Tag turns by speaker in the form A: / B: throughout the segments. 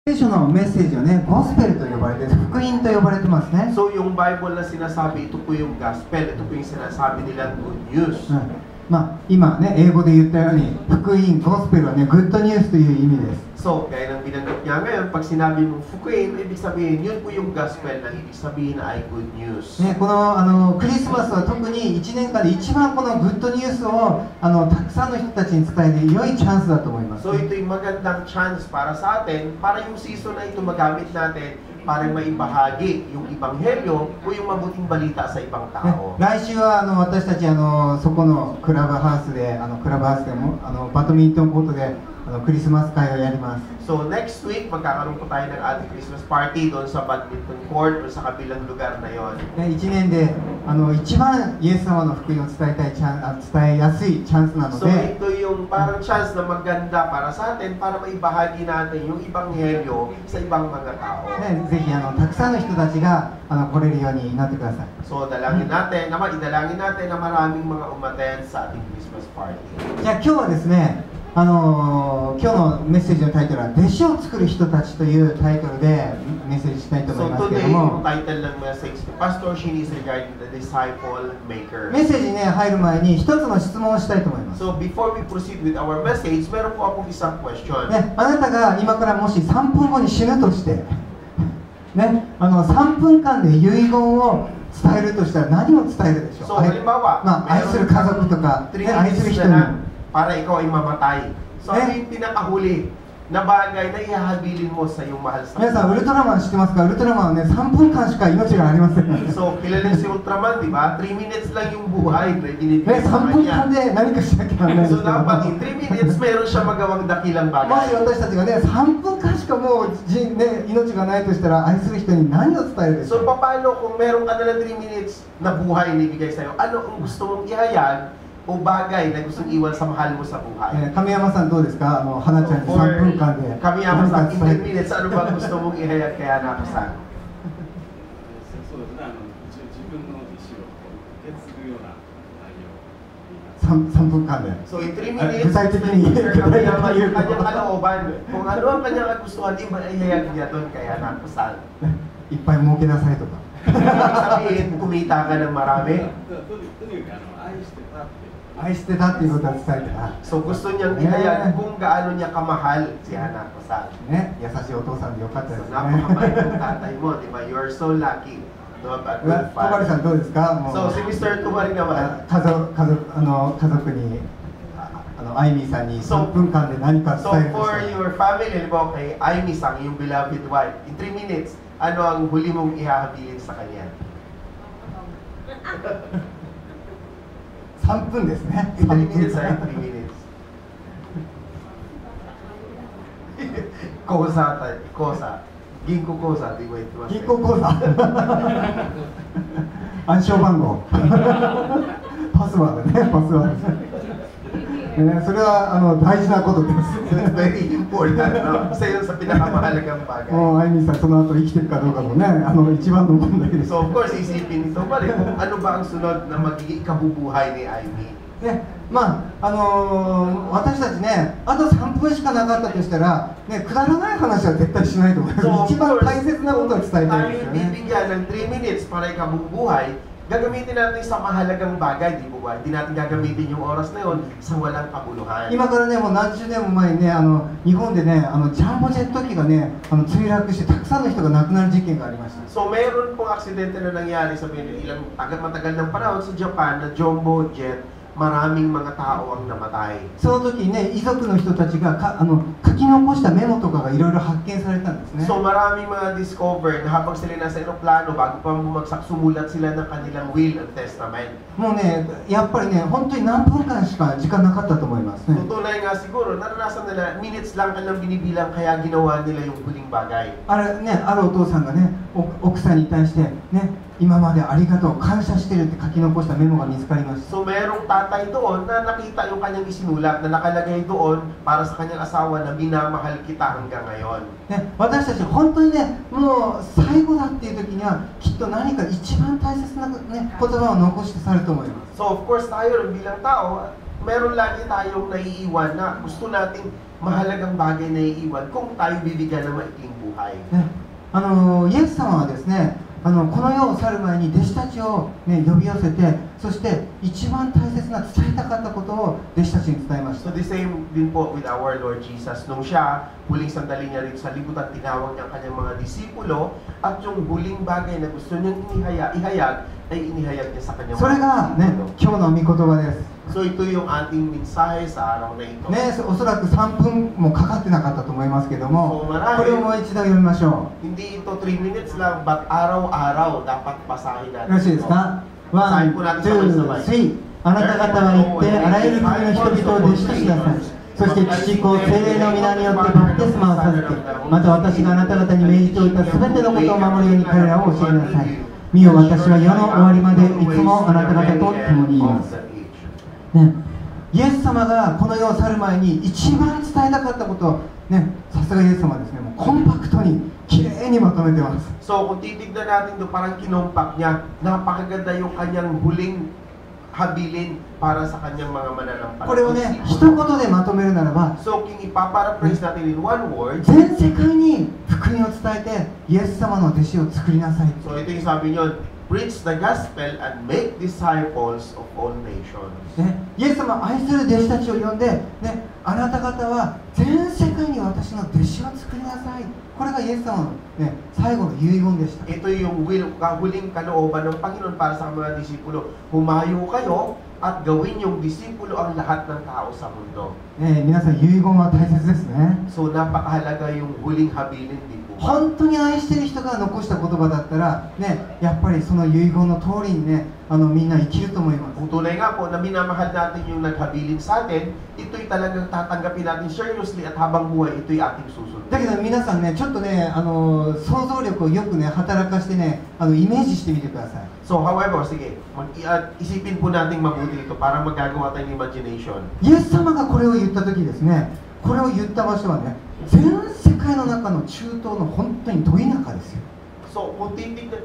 A: 聖書のメッセージはね、ゴスペルと呼ばれて、福音と呼ばれてますね。
B: So yung Bible na sinasabi, ito po yung gospel, ito po yung sinasabi nilang good news.
A: まあ、今ね、英語で言ったように、福音、ゴスペルはね、グッドニュースという意味です。
B: So, kaya nang binanggit niya ngayon, pag sinabi mong fukuin, ibig sabihin, yun po yung gospel na ibig sabihin na ay good news.
A: ね、このクリスマスは特に1年間で一番このグッドニュースをたくさんの人たちに伝える良いチャンスだと思います。
B: So, ito yung magandang chance para sa atin, para yung season na ito magamit natin para maibahagi yung ebanghelyo o yung mabuting balita sa ibang tao.
A: 来週は私たちそこのクラブハウスでもバドミントンコートでクリスマス会をやります。
B: So next week magkakaroon po tayo ng ating Christmas party doon sa badminton court o sa kabilang lugar na yon.
A: 1年で一番イエス様の福音を伝えやすいチャンスなので。
B: So ito yung parang chance na maganda para sa atin para maibahagi natin yung ebanghelyo sa ibang mga tao.
A: ぜひたくさんの人たちが来れるように祈ってください。
B: So idalangin natin na maraming mga umattend sa ating Christmas party.
A: じゃあ今日はですね、今日のメッセージのタイトルは弟子を作る人たちというタイトルでメッセージしたいと思いますけれども、
B: So today, yung title ng message ni Pastor Shin is regarding the disciple maker.
A: メッセージに入る前に一つの質問をしたいと思います。
B: So before we proceed with our message, meron po akong isang question.
A: ね、あなたが今からもし3分後に死ぬとしてね、3分間で遺言を伝えるとしたら何を伝えるでしょう。
B: So halimbawa,
A: 愛する家族とか、ね、愛する人に
B: para ikaw ay mamatay. So ano yung pinakahuli na bagay na ihahabilin mo sa iyong mahal sa
A: 皆さんウルトラマン知ってますか？ウルトラマンはね3分間しか命がありません。
B: So kilala si Ultraman, di ba? 3 minutes lang yung buhay na binibigay
A: ね、
B: sa
A: 3分間
B: kanya.
A: で何かしなきゃならないんですけ
B: So
A: ども、
B: dapat in 3 minutes meron siya magawang dakilang
A: もし
B: bagay.
A: 私たちがね3分間しかもう命がないとしたら愛する人に何を伝えるでしょ
B: So
A: う。
B: paano kung meron ka na ng 3 minutes na buhay na ibigay sa'yo, ano ang gusto mong ihayag o bagay na gustong iwan sa mahal mo sa buhay?
A: 神山さんどうですか？花ちゃんに3分間で
B: Kami Ama
A: 何
B: sa
A: か
B: in
A: 伝え
B: 10 minutes, ano ba gusto mong ihayag kay Anak sa?
C: そうですね、自分の意思を受け継ぐような内容
A: 3分間で
B: So in 3 minutes,
A: 具体的に
B: Sir Kami Ama yung kanyang kalooban. Kung ano ang kanyang kagustuhan, ihayag niya doon kay Anak sa.
A: いっぱい儲けなさいとか
B: Ibig sabihin, kumita ka ng marami.
C: とにかく愛してたって
A: 愛してたっていうことは伝えてた
B: So gusto niyang ihayag kung gaano niya kamahal si Anak sa.
A: ね、優しいお父さんでよかったで
B: So
A: すね。
B: napakabait ng tatay mo, di ba? You're so lucky. No, but good
A: 戸張さん
B: father.
A: どうですか？もう
B: So si Mr. Tumari naman.
A: 家族にアイミーさんに3分間で何か
B: So
A: 伝えると
B: for
A: したら
B: your family, halimbawa kay Amy Sang, yung beloved wife, in 3 minutes, ano ang huli mong ihahabilin sa kanya?
A: 3分ですね。
B: In
A: 3
B: 3 minutes
A: 分
B: ay 3 minutes. Kosa tayo, kosa. Ginko kosa, di ba ito?
A: 銀行口座暗証番号パスワードね、パスワードそれは大事なことです
B: Very important, no? Isa yun sa pinakamahalagang bagay.
A: もうアイミーさんその後生きてるかどうかもね一番の問題です
B: So of course, isipin nito pa rin kung ano ba ang sunod na magiging kabubuhay ni Amy.
A: ね、まあ私たちねあと3分しかなかったとしたら、ね、くだらない話は絶対しないと思います
B: So,
A: 一番大切なことを伝えたい
B: tayo
A: ですよね
B: bibigyan ng 3 minutes para ikabubuhay, gagamitin natin sa mahalagang bagay, di ba? Hindi natin gagamitin yung oras na yun sa walang kabuluhan.
A: 今からねもう何十年も前にね日本でねジャンボジェット機がね墜落してたくさんの人が亡くなる事件がありました
B: So mayroon pong aksidente na nangyari sa ilang matagal ng panahon sa Japan na jumbo jet, maraming mga tao ang namatay.
A: その時にね遺族の人たちが書き残したメモとかがいろいろ発見されたんですね
B: So maraming mga discovered na habang sila nasa eroplano, bago pa bumagsak, sumulat sila ng kanilang will and testament.
A: もうねやっぱりね本当に何分間しか時間なかったと思いますね
B: So tunay nga siguro, naranasan nila, minutes lang kanilang binibilang kaya ginawa nila yung huling bagay.
A: あるお父さんがね奥さんに対してね今までありがとう感謝してるって書き残したメモが見つかりました
B: So merong tatay doon na nakita yung kanyang isinulat na nakalagay doon para sa kanyang asawa na minamahal kita hanggang ngayon.
A: ね、私たち本当にねもう最後だっていう時にはきっと何か一番大切な、ね、言葉を残してされると思います
B: So of course tayo rin bilang tao, meron lagi tayong naiiwan na gusto nating mahalagang bagay na iiwan kung tayo bibigyan ng maikling buhay.
A: ね、イエス様はですね、この世を去る前に弟子たちを、ね、呼び寄せて、そして一番大切な伝えたかったことを弟子たちに伝えまし
B: So
A: た。
B: the same din po with our Lord Jesus. Nung siya, huling sandali niya rin sa libutan, tinawag niya ang kanyang mga disipulo, at yung huling bagay na gusto niyang ihayag, ay inihayag niya sa kanyang
A: それが、ね、
B: disipulo.
A: 今日の御言葉です。
B: So ito yung ating mensahe sa araw na ito.
A: ね、おそらく3分もかかってなかったと思いますけども、これをもう一度読みましょ
B: Hindi ito 3 minutes lang, but araw-araw dapat basahin
A: う。
B: natin
A: よろしいですか？ワン、ツー、スリー。あなた方は行って、あらゆる国の人々を弟子としなさい。そして父子、聖霊の皆によってバプテスマを授け、また私があなた方に命じておいたすべてのことを守るように彼らを教えなさい。見よ、私は世の終わりまでいつもあなた方と共にいます。ね、イエス様がこの世を去る前に一番伝えたかったことを、ね、さすがイエス様ですね、もうコンパクトにきれいにまとめてます。
B: So kung titignan natin doon, parang kinumpak niya, napakaganda yung kanyang huling habilin para sa kanyang mga
A: これをね、一
B: mananampalataya.
A: 言でまとめるならば、
B: So kung ipaparaphrase natin in one word,
A: 全世界に福音を伝えてイエス様の弟子を作りなさい。
B: so ito yung sabi niyo, preach the gospel and make disciples of all nations.
A: ね、イエス様愛する弟子たちを呼んで、ね、あなた方は全世界に私の弟子を作りなさい。これがイエス様の、ね、最後の遺言でした。
B: Ito yung huling kalooban ng Panginoon para sa mga disipulo. Humayo kayo at gawin yung disipulo ang lahat ng tao sa mundo.
A: ね、皆さん遺言は大切ですね。
B: So napakahalaga yung huling habilin din po.
A: 本当に愛してる人が残した言葉だったら、ね、やっぱりその遺言の通りにね、みんな生きると思います。
B: Kung tunay nga po na minamahal natin yung naghabilin sa atin, ito'y talagang tatanggapin natin seriously at habang buhay, ito'y ating susunod.
A: だけど皆さんね、ちょっとね、想像力をよくね、働かしてね、イメージしてみてください。
B: So however, sige, isipin po natin mabuti ito para magagawa tayong imagination.
A: イエス様がこれを言った時ですね、これを言った場所はね、全世界の中の中東の本当にど田舎ですよ。
B: So kung titignan,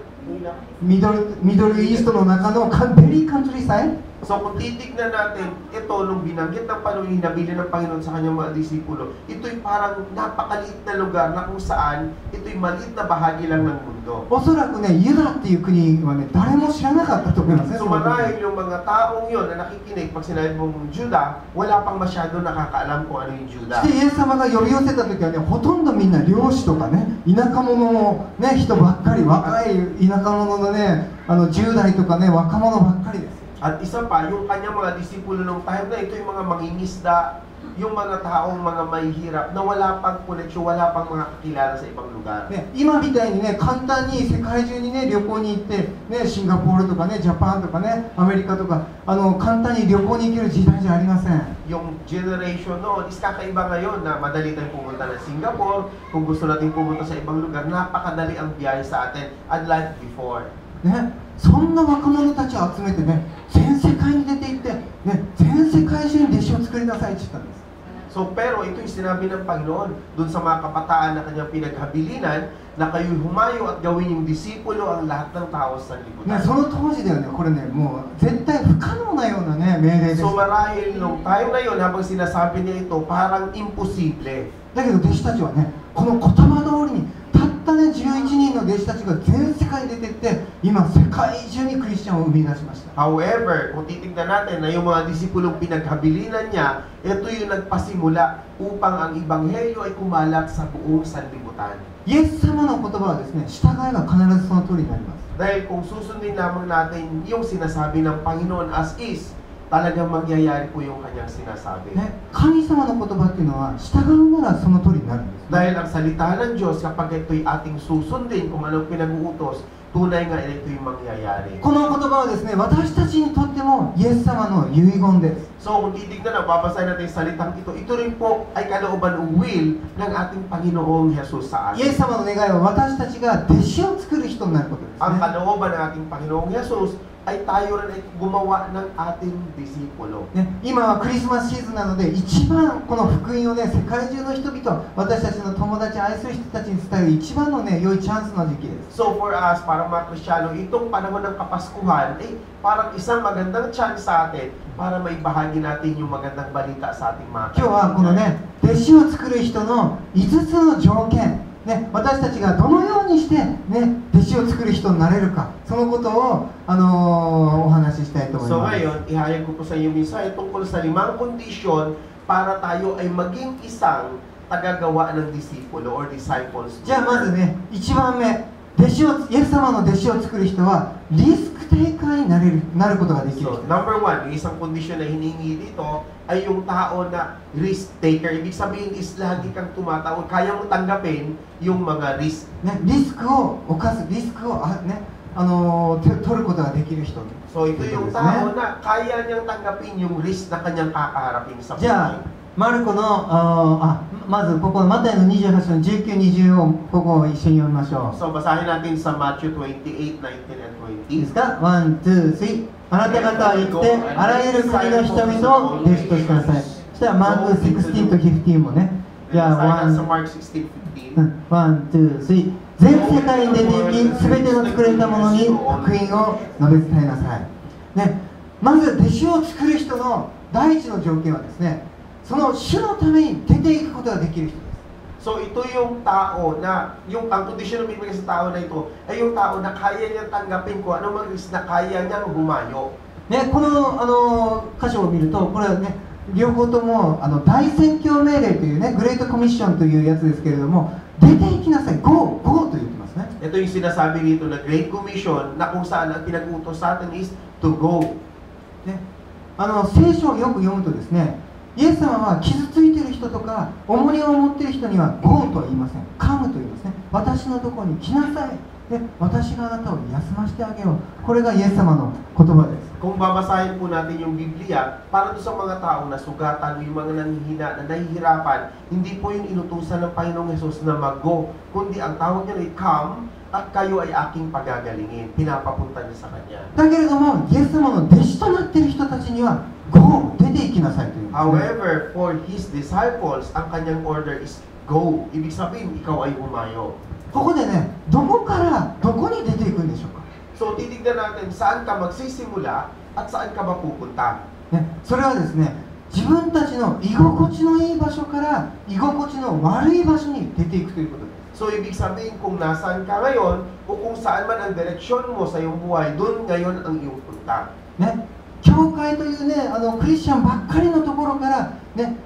A: ミドルイーストの中のベリーカントリーサイド。
B: So kung titignan natin, ito nung binanggit ng Panginoon, hinabili ng Panginoon sa kanyang mga disipulo, ito'y parang napakaliit na lugar na kung saan ito'y maliit na bahagi lang ng mundo.
A: おそらくね、ユダっていう国はね、誰も知らなかったと思いますね。
B: So marahil yung mga taong yon na nakikinig pag sinabi mong Juda, wala pang masyado nakakaalam kung ano yung
A: そ
B: Juda.
A: してイエス様が呼び寄せた時はね、ほとんどみんな漁師とかね、田舎者の、ね、人ばっかり、若い田舎者のね、10代とかね、若者ばっかりです。
B: At isa pa, yung kanyang mga disipulo nung time na ito, yung mga mangingisda, yung mga taong mga mahihirap na wala pang koneksyon, wala pang mga kakilala sa ibang lugar.
A: ね、今みたいにね、簡単に世界中にね、旅行に行って、ね、シンガポールとかね、ジャパンとかね、アメリカとか、簡単に旅行に行ける時代じゃありません。
B: Yung generation noon is kakaiba ngayon na madali tayong pumunta ng Singapore. Kung gusto natin pumunta sa ibang lugar, napakadali ang biyahe sa atin, unlike before.
A: ね、そんな若者たちを集めてね、全世界に出て行って、ね、全世界中に弟子を作りなさいって言ったんです。
B: So, pero ito yung sinabi ng Panginoon dun sa mga kabataan na kanyang pinaghabilinan na kayo humayo at gawin yung disipulo ang lahat ng tao sa
A: ね、
B: libutan.
A: その当時ではね、これね、もう絶対不可能なようなね、命令です。
B: So, marahil nung time na yun, habang sinasabi niya ito, parang imposible.
A: だけど弟子たちはね、この言葉通りに、たったね、11人の弟子たちが全世界に出てって、今世界中にクリスチャンを生み出しました。
B: However, kung titignan natin na yung mga disipulong pinaghabilinan niya, ito yung nagpasimula upang ang ibanghelyo ay kumalat sa buong sanlibutan.
A: イエス様の言葉はですね、従いが必ずその通りになります。
B: Dahil kung susundin lamang natin yung sinasabi ng Panginoon as is, talagang mangyayari po yung kanyang sinasabi.
A: ね、神様の言葉っていうのは従うならその通りになるんです。
B: Dahil ang salita ng Diyos, kapag ito'y ating susundin kung anong pinag-uutos, tunay nga ito yung mangyayari.
A: この言葉はですね、私たちにとってもイエス様の遺言です。
B: So kung titignan na, babasahin natin yung salitang ito rin po ay kalooban o will ng ating Panginoong Jesus sa
A: イエ
B: atin.
A: ス様の願いは私たちが弟子を作る人になることです
B: Ang
A: ね。
B: kalooban ng ating Panginoong Jesus ay tayo rin ay gumawa ng ating disipulo.
A: ね、今はクリスマスシーズンなので、一番この福音をね、世界中の人々、私たちの友達、愛する人たちに伝える一番のね、良いチャンスの時期です。
B: So for us, para mga Kristiyano, itong panahon ng Kapaskuhan ay parang isang magandang chance sa atin para maibahagi natin yung magandang balita sa ating mga
A: 今日はこのね、弟子を作る人の5つの条件、ね、私たちがどのようにして、ね、弟子を作る人になれるか、そのことを、お話ししたいと思い
B: So
A: ます。
B: ngayon, ihayag ko po sa inyo minsan tungkol sa 5 kondisyon para tayo ay maging isang tagagawa ng disipulo or disciples.
A: じゃあまずね、1番目、イエス様の弟子を作る人はリスクテイカーになることができる人
B: So, number 1, yung isang kondisyon na hinihingi dito ay yung tao na risk taker. Ibig sabihin is lagi kang tumatawag, kaya mo tanggapin yung mga risk.
A: ね、リスクを犯す、リスクをね、取ることができる人。
B: So ito yung tao na kaya niyang tanggapin yung risk na kanyang kakaharapin sa
A: じゃあ
B: buhay.
A: マルコのまずここのマタイの28の19、20をここを一緒に読みましょう。
B: So basahin natin sa Matthew 28, 19 and
A: いいで
B: 20.
A: すか？ 1、2、3。あなた方は行ってあらゆる国の人々を弟子としなさい。そしたらマーク16と15もね。じゃあ
B: Basahin sa Mark 16, 15.
A: 1、2、3。全世界に出て行き、すべての作られたものに福音を述べ伝えなさい。ね、まず弟子を作る人の第一の条件はですね、その主のために出ていくことができる人です。
B: So ito yung tao na, ang kondisyon na binibigay sa tao na ito ay yung tao na kaya niyang tanggapin kung ano mang risk na kaya niyang humayo.
A: ね、この箇所を見ると、これはね、両方とも大宣教命令というね、グレートコミッションというやつですけれども、出て行きなさい、ゴーと言ってますね。
B: Ito yung sinasabi dito na Great Commission na kung saan ang pinag-utos sa atin is to go.
A: ね、聖書をよく読むとですね、イエス様は傷ついている人とか重荷を持っている人にはゴーとは言いません。カムと言いますね。私のところに来なさい。で、私があなたを休ませてあげよう。これがイエス様の言葉です。
B: Kung babasahin po natin yung Biblia, para doon sa mga tao na sugatan, yung mga nanghihina, na nahihirapan, hindi po yung inutusan ng Panginoong Hesus na mag-go, kundi ang tawag niya ay come, at kayo ay aking pagagalingin. Pinapapunta niya sa Kanya.
A: だけれども、イエス様の弟子となっている人たちにはゴー、出て行きなさいというんですね。
B: However, for His disciples, ang kanyang order is go. Ibig sabihin, ikaw ay humayo.
A: ここでね、どこからどこに出ていくんでしょうか。
B: So, titignan natin saan ka magsisimula at saan ka mapupunta.
A: ね、それはですね、自分たちの居心地のいい場所から居心地の悪い場所に出ていくということです。
B: So, ibig sabihin kung nasaan ka ngayon o kung saan man ang direksyon mo sa iyong buhay, doon ngayon ang iyong punta.
A: ね、教会というね、クリスチャンばっかりのところから、ね、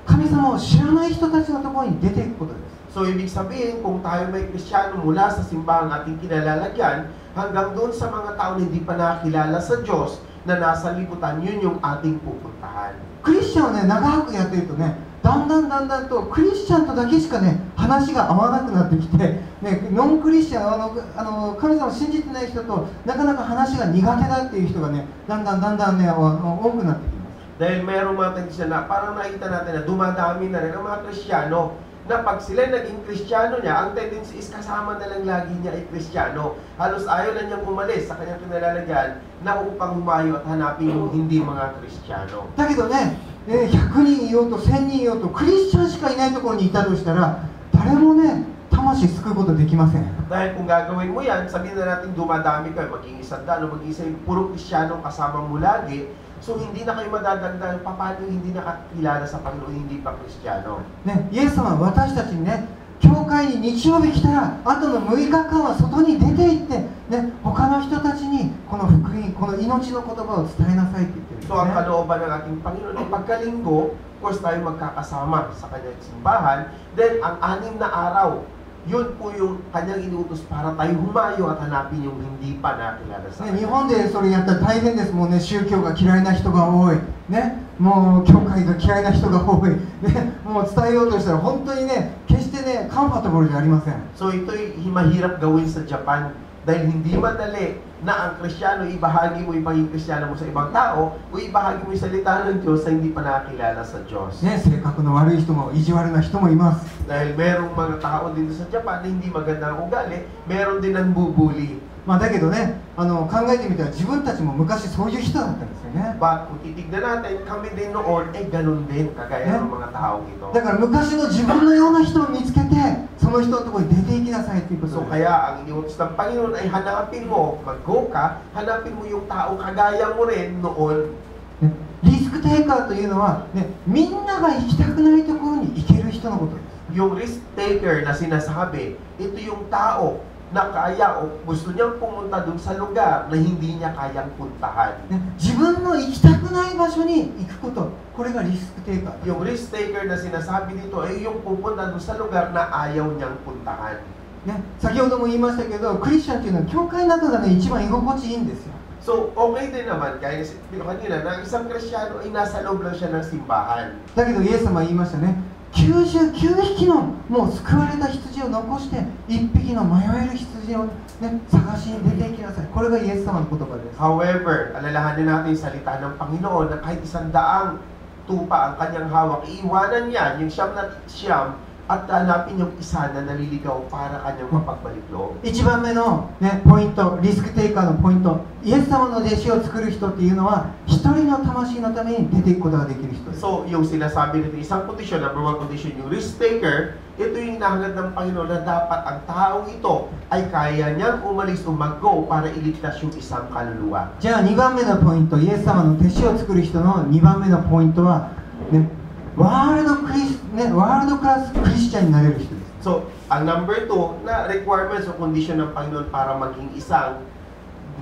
A: 神様を知らない人たちのところに出ていくことです。
B: So, ibig sabihin kung tayo may Kristiyano mula sa simbahang ating kinalalagyan hanggang doon sa mga tao na hindi pa nakakilala sa Diyos na nasa libutan, yun yung ating pupuntahan.
A: クリスチャンをね、長くやっているとね、だんだんとクリスチャンとだけしかね、話が合わなくなってきて、ね、ノンクリスチャン、神様を信じてない人となかなか話が苦手だっていう人がね、だんだんね、多くなってきます。
B: Dahil mayroong mga tendensya na parang nakita natin na dumadami na rin ang mga Kristiyano na pag sila naging Kristiyano niya, ang tendency is kasama na lang lagi niya ay Kristiyano. Halos ayaw na niyang umalis sa kanyang kinalalagyan na upang humayo at hanapin yung hindi mga Kristiyano.
A: だけどね、100人いようと1000人いようとクリスチャンしかいないところにいたとしたら、誰もね、魂救うことできません。
B: Dahil kung gagawin mo yan, sabihin na natin dumadami kayo, maging 100 o maging isa yung puro Kristiyano kasama mo lagi, so hindi na kayo madadagdag, paano hindi nakakilala sa Panginoon, hindi pa Kristiyano.
A: ね、イエス様は私たちにね、教会に日曜日来たら、あとの6日間は外に出て行って、ね、他の人たちにこの福音、この命の言葉を伝えなさいって言ってるんです
B: So ang
A: ね。
B: kalooban ng ating Panginoon ay pagkalinggo, of course tayo magkakasama sa kanyang simbahan, then ang 6 na araw, yun po yung kanyang inuutos para tayo humayo at hanapin yung hindi pa nakilala sa
A: ね、日
B: kanya.
A: 本でそれやったら大変ですもんね。宗教が嫌いな人が多い、ね、もう教会が嫌いな人が多い、ね、もう伝えようとしたら本当にね、決してね、カンファタブルじゃありません。
B: So ito'y mahirap gawin sa Japan dahil hindi madali na ang Kristiyano, ibahagi mo yung pagiging Kristiyano mo sa ibang tao o ibahagi mo yung salita ng Diyos sa hindi pa nakakilala sa Diyos.
A: ね、性格の悪い人も意地悪な人もいます。
B: Dahil merong mga tao dito sa Japan na hindi maganda ang ugali, meron din ang bubuli.
A: まあだけどね、考えてみたら自分たちも昔そういう人だったんですよね。
B: But kung titignan natin, kami din noon, ganun din, kagaya ng mga taong ito.
A: だから昔の自分のような人を見つけて、その人のところに出て行きなさいということ
B: So
A: です。
B: kaya ang iniutos ng Panginoon ay hanapin mo, mag-go ka, hanapin mo yung tao kagaya mo rin noon.
A: ね、リスクテイカーというのは、ね、みんなが行きたくないところに行ける人のことです。
B: Yung risk taker na sinasabi, ito yung tao na kaya o gusto niyang pumunta dun sa lugar na hindi niya kayang puntahan.
A: ね、自分の行きたくない場所に行くこと、これがリスクテイカー。
B: Yung risk taker na sinasabi dito ay yung pupunta dun sa lugar na ayaw niyang puntahan.
A: ね、先ほども言いましたけど、クリスチャンというのは教会の中がね、一番居心地いいんですよ。
B: So, okay din naman, kaya kanina, na isang Kristiyano ay nasa loob lang siya ng simbahan.
A: だけどイエス様は言いましたね、99匹のもう救われた羊を残して1匹の迷える羊を、ね、探しに出て行きなさい。これがイエス様の言葉です。
B: However, alalahanin natin yung salita ng Panginoon na kahit 100 tupa ang kanyang hawak, iiwanan niya yung siyam at hanapin yung isa na naliligaw para kanyang mapagbalik loob.
A: 1番目の、ね、ポイント、リスクテイカーのポイント、イエス様の弟子を作る人っていうのは一人の魂のために出ていくことができる人です。
B: So, yung sinasabi nito, isang condition, number one condition, yung risk taker, ito yung hinahangad ng Panginoon na dapat ang taong ito ay kaya niyang umalis o mag-go para iligtas yung isang kaluluwa.
A: じゃあ2番目のポイント、イエス様の弟子を作る人の2番目のポイントは、ね、ワールドクラスクリスチャンになれる人です。
B: So, ang number 2 na requirements o condition ng Panginoon para maging isang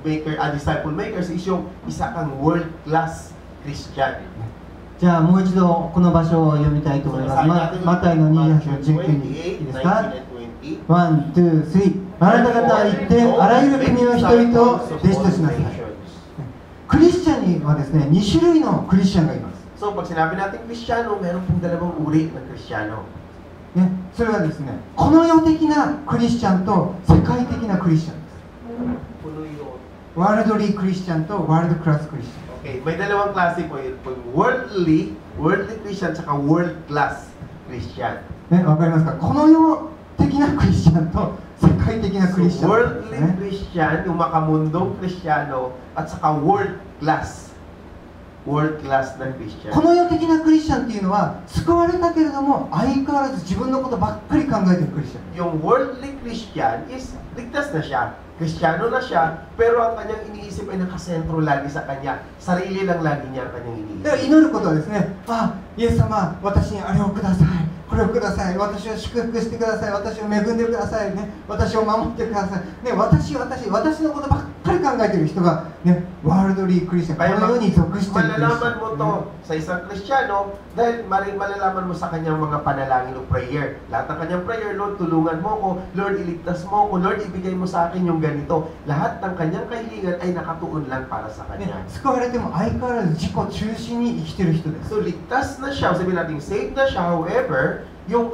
B: disciple makers is yung isa kang world-class Christian.
A: じゃあもう一度この場所を読みたいと思います。マタイの28の19にいいですか？ 1、2、3。あなた方は行ってあらゆる国の人々を弟子としなさい。クリスチャンにはですね、2種類のクリスチャンがいます。
B: So, pag sinabi natin Kristiyano, meron pong dalawang uri ng Kristiyano.
A: ね、それはですね、この世的なクリスチャンと世界的なクリスチャンです。ワールドリークリスチャンとワールドクラスクリスチャン。
B: Okay, may dalawang klase po yun. Worldly Christian, saka world class Christian.
A: ね、わかりますか？この世的なクリスチャンと世界的なクリスチャン。
B: Worldly Christian, yung makamundong Kristiyano, at saka world class na Christian.
A: この世的なクリスチャンっていうのは救われたけれども相変わらず自分のことばっかり考えてるクリスチャン。
B: Yung worldly Christian is ligtas na siya. Kristiyano na siya, pero ang kanyang iniisip ay nakasentro lagi sa kanya. Sarili lang lagi niya ang kanyang iniisip.
A: で祈ることはですね、あ、イエス様、私にあれをください、これをください、私を祝福してください、私を恵んでください、ね、私を守ってください、ね、私のことばっかり考えている人が、ね、ワールドリークリスチャン、この世に属しているクリスチャン。
B: malalaman mo to sa isang Kristiyano dahil malalaman mo sa kanyang mga panalangin o prayer. Lahat ng kanyang prayer, Lord, tulungan mo ko, Lord, iligtas mo ko, Lord, ibigay mo sa akin yung ganito. Lahat ng kanyang kahilingan ay nakatuon lang para sa kanya.
A: 救われても相変わらず自己中心に生きている人です。
B: So, ligtas na siya, sabihin natin, saved na siya, however, yung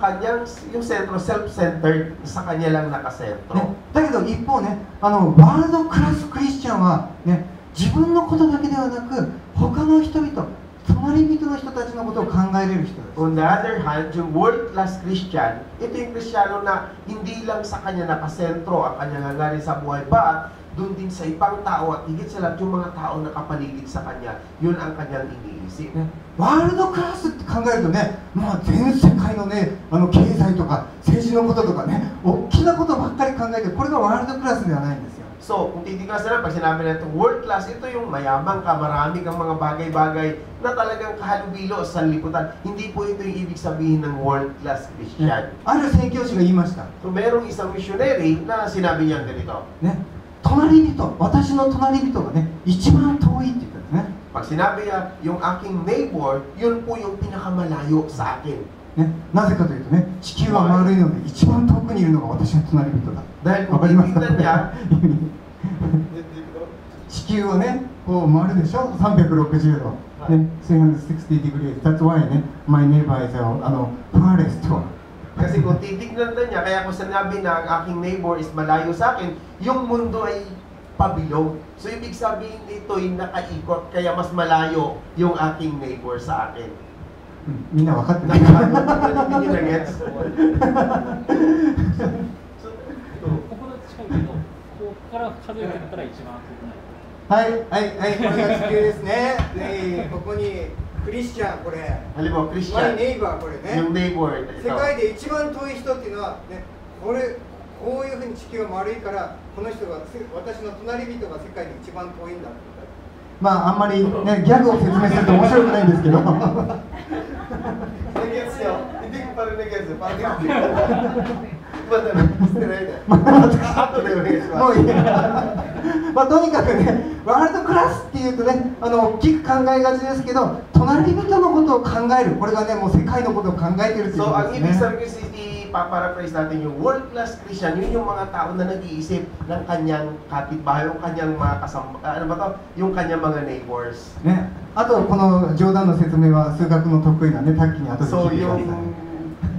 B: sentro, self-centered, sa kanya lang nakasentro.
A: ね、だけど一方ね、ワールドクラスクリスチャンは、ね、自分のことだけではなく他の人々、隣人の人たちのことを考えれる人です。
B: On the other hand, yung world-class Christian, ito yung Kristiyano na hindi lang sa kanya nakasentro ang kanyang hangarin sa buhay, but doon din sa ibang tao at higit sa lahat yung mga tao na kapaligid sa kanya, yun ang kanyang iniisip.
A: ね、ワールドクラスって考えるとね、まあ、全世界のね、経済とか政治のこととかね、大きなことばっかり考えて、これがワールドクラスではないんですよ。
B: So, kung titignan sa pag sinabi na itong world class, ito yung mayaman ka, marami kang mga bagay-bagay na talagang kahalubilo sa liputan. Hindi po ito yung ibig sabihin ng world class Christian.
A: ある宣教師が言いました。
B: So, merong isang missionary na sinabi niya ganito.
A: ね、隣人、私の隣人がね、一番遠いって言ったんですね。
B: Pag sinabi niya, yung aking neighbor, yun po yung pinakamalayo sa akin.
A: ね、なぜかというとね、地球は丸いので一番遠くにいるのが私の隣人だ。
B: Dahil
A: わ
B: kung
A: かりますか？
B: titignan niya,
A: 地球をね、こう回るでしょ、360度。ね、360 degrees. That's why ね、my neighbor is farthest one.
B: kasi kung titignan na niya, kaya kung sinabi na ang aking neighbor is malayo sa akin, yung mundo ay pabilog. So, ibig sabihin ito'y nakaikot, kaya mas malayo yung aking neighbor sa akin.
A: みんな分かってない。
B: Hindi nyo na-gets?
C: ここだと近いけど、ここからは
D: が数えてったら一番少ない。
A: はいはいはい、これが地球ですね。ここにクリスチャン、これ
B: Halimbawa,
A: マイ
B: Christian,
A: ネイバー、これね
B: yung neighbor,
A: 世
B: ito.
A: 界で一番遠い人っていうのはね、こういうふうに地球が丸いから、この人が私の隣人が世界で一番遠いんだって。まああんまりねギャグを説明すると面白くないんですけど。
B: Nag-gets nyo? Hindi ko pa rin nag-gets eh. Parang hindi ko. Ba't na? Gusto na yun eh. Ato na yung nag-gets
A: もういいまあとにかくね、ワールドクラスっていうとね、大きく考えがちですけど、隣人のことを考える、これがね、もう世界のことを考えているという
B: So,
A: こと
B: ang
A: です
B: ibig
A: ね。
B: sabihin kasi ipaparaphrase natin yung world-class Christian, yun yung mga tao na nag-iisip ng kanyang kapitbahay, yung kanyang mga ano ba to? Yung kanyang mga neighbors.
A: ね、あとこの冗談の説明は数学の得意なね、タッキーに後で
B: So,
A: 聞いてください。
B: yung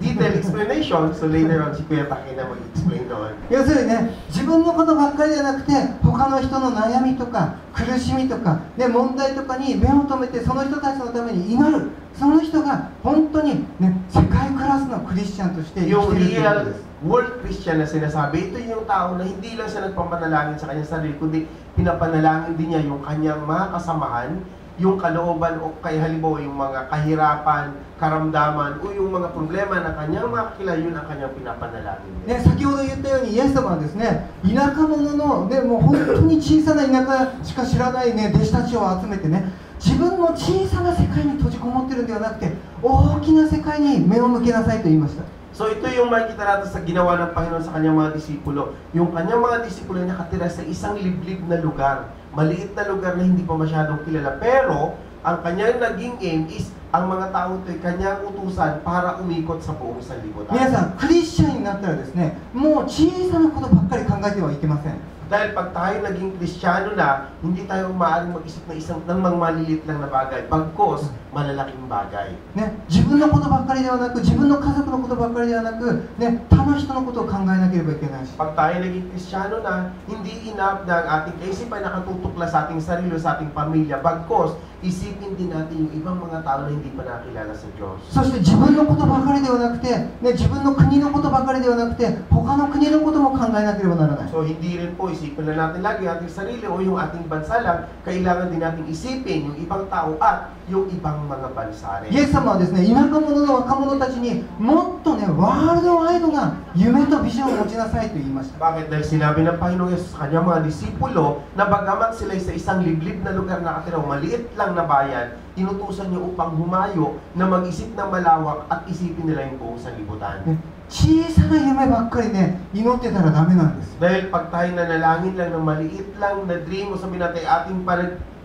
B: detailed explanation, so later on si Kuya Taki na mag-explain doon.
A: 要するにね、自分のことばっかりじゃなくて、他の人の悩みとか苦しみとか、ね、問題とかに目を留めて、その人たちのために祈る、その人が本当に、ね、世界クラスのクリスチャンとして生き
B: Yung
A: ているということ
B: real
A: です。
B: world Christian na sinasabi, ito yung tao na hindi lang siya nagpapanalangin sa kanyang sarili, kundi pinapanalangin din niya yung kanyang mga kasamahan, yung kalooban o kay halimbawa yung mga kahirapan, karamdaman o yung mga problema na kanyang makakilala, yun ang kanyang pinapanalangin.
A: ね、先ほど言ったようにイエス様はですね、田舎者の、ね、もう本当に小さな田舎しか知らない、ね、弟子たちを集めてね、自分の小さな世界に閉じこもってるんではなくて、大きな世界に目を向けなさいと言いました。
B: So ito yung makikita natin sa ginawa ng Panginoon sa kanyang mga disipulo. Yung kanyang mga disipulo na nakatira sa isang liblib na lugar, maliit na lugar na hindi pa masyadong kilala. Pero ang kanyang naging aim is ang mga tao ito'y kanyang utusan para umikot sa buong sanlibutan.
A: 皆さん、クリスチャンになったらですね、もう小さなことばっかり考えてはいけません。
B: Dahil pag tayo naging Kristiyano na, hindi tayo maaaring mag-isip ng mga maliliit lang na bagay, bagkos malalaking bagay.
A: ね、自分のことばっかりではなく、自分の家族のことばっかりではなく、ね、他の人のことを考えなければいけないし。
B: Pag tayo naging Kristiyano na, hindi enough na ang ating kaisipan nakatutok lang sa ating sarili, sa ating pamilya, bagkos isipin din natin yung ibang mga tao na hindi pa nakilala sa Diyos.
A: そして自分のことばかりではなくて、ね、自分の国のことばかりではなくて、他の国のことも考えなければならない。
B: So hindi rin po isipin lang natin lagi yung ating sarili o yung ating bansa lang, kailangan din natin isipin yung ibang tao at yung ibang mga bansa rin.
A: イエス様はですね、田舎者の若者たちにもっとね、ワールドワイドな夢とビジョンを持ちなさいと言いました。
B: Bakit? Dahil sinabi ng Panginoong Yesus sa kanyang mga disipulo na bagamat sila sa isang liblib na lugar na nakatira, maliit lang na bayan, inutusan niyo upang humayo na mag-isip ng malawak at isipin nila yung buong sanlibutan.
A: 小さな夢ばっかりね、祈ってたらダメなんです。
B: Dahil pag tayo nanalangin lang ng maliit lang na dream o sabihin natin ating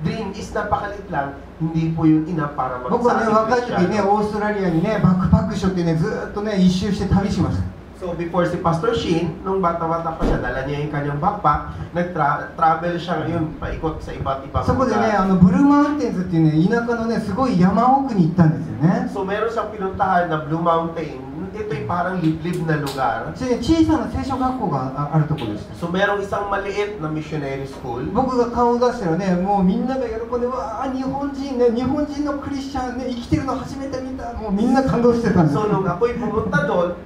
B: dream is napakaliit lang, hindi po yun enough para
A: 僕はね、若い時ね、
B: Kristiyano.
A: オーストラリアにね、バックパックしょってね、ずーっとね、一周して旅しました。
B: So before si Pastor Shin, nung bata-bata pa siya, dala niya yung kanyang backpack, nag-travel siya ngayon, paikot sa iba't ibang
A: そこでね、
B: lugar.
A: ブルーマウンテンズっていうね、田舎のね、すごい山奥に行ったんですよね。
B: So meron siyang pinuntahan na Blue Mountain, ito'y parang liblib na lugar.
A: それで小さな聖書学校があるところでした。
B: So merong isang maliit na missionary school.
A: 僕が顔を出したらね、もうみんなが喜んで、わあ、日本人ね、日本人のクリスチャンね、生きてるの初めて見た、もうみんな感動してたんです。
B: So nung ako'y pumunta doon,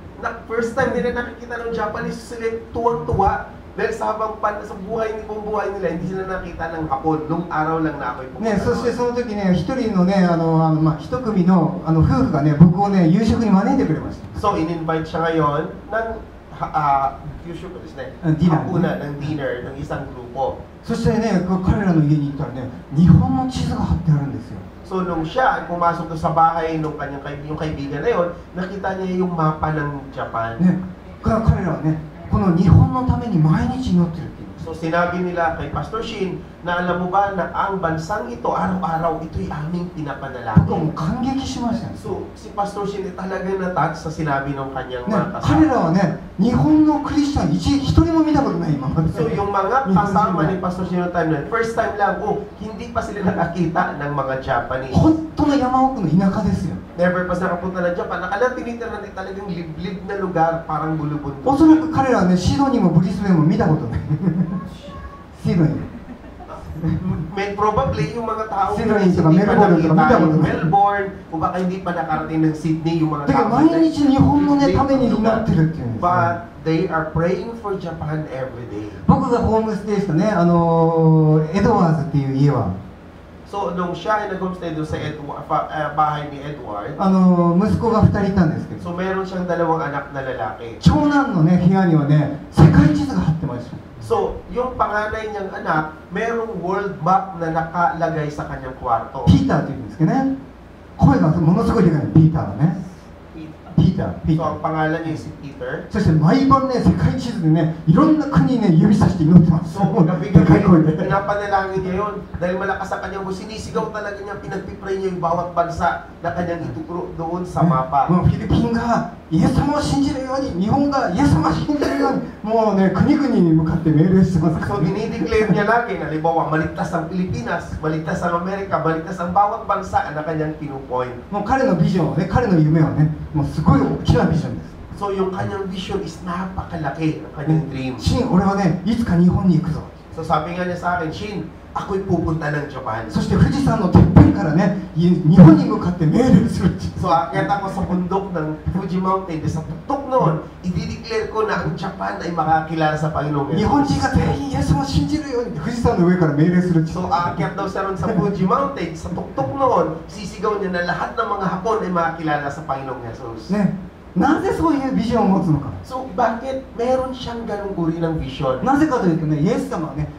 B: first time nila nakikita ng Japanese, sila tuwang-tuwa. Dahil sa habang sa buhay nila, hindi sila nakita ng hapon. Nung araw lang na ako'y
A: ね、
B: pumunta
A: そして
B: doon.
A: その時ね、一人のね、一組の夫婦がね、僕をね、夕食に招いてくれました。
B: So in-invite siya ngayon ng usualですね,
A: Dinner.
B: hapunan ng dinner ng isang grupo.
A: そしてね、彼らの家に行ったらね、日本の地図が貼ってあるんですよ。
B: So nung siya ay pumasok doon sa bahay nung yung kaibigan na yon, nakita niya yung mapa ng Japan.
A: ね、彼らはね、この日本のために毎日祈ってるって言うんです。
B: So sinabi nila kay Pastor Shin na alam mo ba na ang bansang ito, araw-araw, ito'y aming
A: 僕はも
B: pinapanalangin.
A: う感激しましたね。
B: So si Pastor Shin ay talagang natouch sa sinabi ng kanyang
A: ね
B: mga
A: 彼ら
B: kasama.
A: はね、日本のクリスチャン一人も見たことない今まで。
B: So yung mga kasama ni Pastor Shin noong time na yun, first time lang, hindi pa sila nakakita ng mga Japanese.
A: 本当の山奥の田舎ですよ。
B: Never pa sila nakapunta ng Japan. Nakala tinitira na talagang liblib na lugar, parang
A: お
B: bulubundok.
A: そらく彼らはね、シドニーもブリスベンも見たことない。シドニー。
B: Probably yung mga tao
A: Sydney to ka,
B: hindi pa
A: Melbourne to ka,
B: nakita yung
A: 見たことない。
B: Melbourne, o baka hindi pa nakarating ng Sydney yung mga
A: だけど
B: tao.
A: 毎日日本のねために祈ってるっていうんですね。
B: But they are praying for Japan every day.
A: 僕がホームステイしたね、エドワーズっていう家は、
B: So, nung siya ay nag-homestay doon sa bahay ni Edward,
A: 息子が2人いたんですけど、
B: so meron siyang dalawang anak na lalaki.
A: 長男のね部屋にはね世界地図が貼ってました。
B: So, yung panganay niyang anak, merong world map na nakalagay sa kanyang kwarto.
A: ピーターっていうんですけどね、声がものすごいでかいの、ピーターはね、ピーター、ピー
B: So,
A: タ
B: ang pangalan niya si Peter.
A: ー。そして毎晩ね世界地図でねいろんな国にね指さして祈ってます。
B: So,
A: もうでかい声
B: gabi-gabi,
A: で。
B: pinapanalangin niya yun. Dahil malakas sa kanyang sinisigaw talaga niya, pinagpipray niya yung bawat bansa na kanyang ituturo doon sa
A: も
B: mapa.
A: うフィリピンがイエス様を信じるように、日本がイエス様を信じるように、もうね国々に向かって命令してますか
B: So,
A: らね。
B: dinideclare niya lagi na, halimbawa, maligtas ang Pilipinas, maligtas ang Amerika, maligtas ang bawat bansa na kanyang pinupoint.
A: もう彼のビジョンをね、彼の夢はね、もうすごい大きなビジョンです。
B: So, yung kanyang vision is napakalaki, ang kanyang dream.
A: シン、俺はね、いつか日本に行くぞ。
B: So, sabi nga niya sa akin, Shin, ako'y pupunta ng Japan.
A: そして富士山のてっぺんからね、日本に向かって命令するっていう。
B: So, aakyat ako sa bundok ng Fuji Mountain. Sa tuktok noon, i-declare ko na ang Japan ay makakilala sa Panginoong
A: 日本
B: Yesus.
A: 人が全員イエス様を信じるようにって富士山の上から命令するっていう。
B: So, aakyat daw siya ron sa Fuji Mountain. Sa tuktok noon, sisigaw niya na lahat ng mga Hapon ay makakilala sa Panginoong Yesus.
A: ね、なぜそういうビジョンを持つのか。
B: So, bakit meron siyang ganung uri ng vision?
A: なぜかというとね、イエス様はね、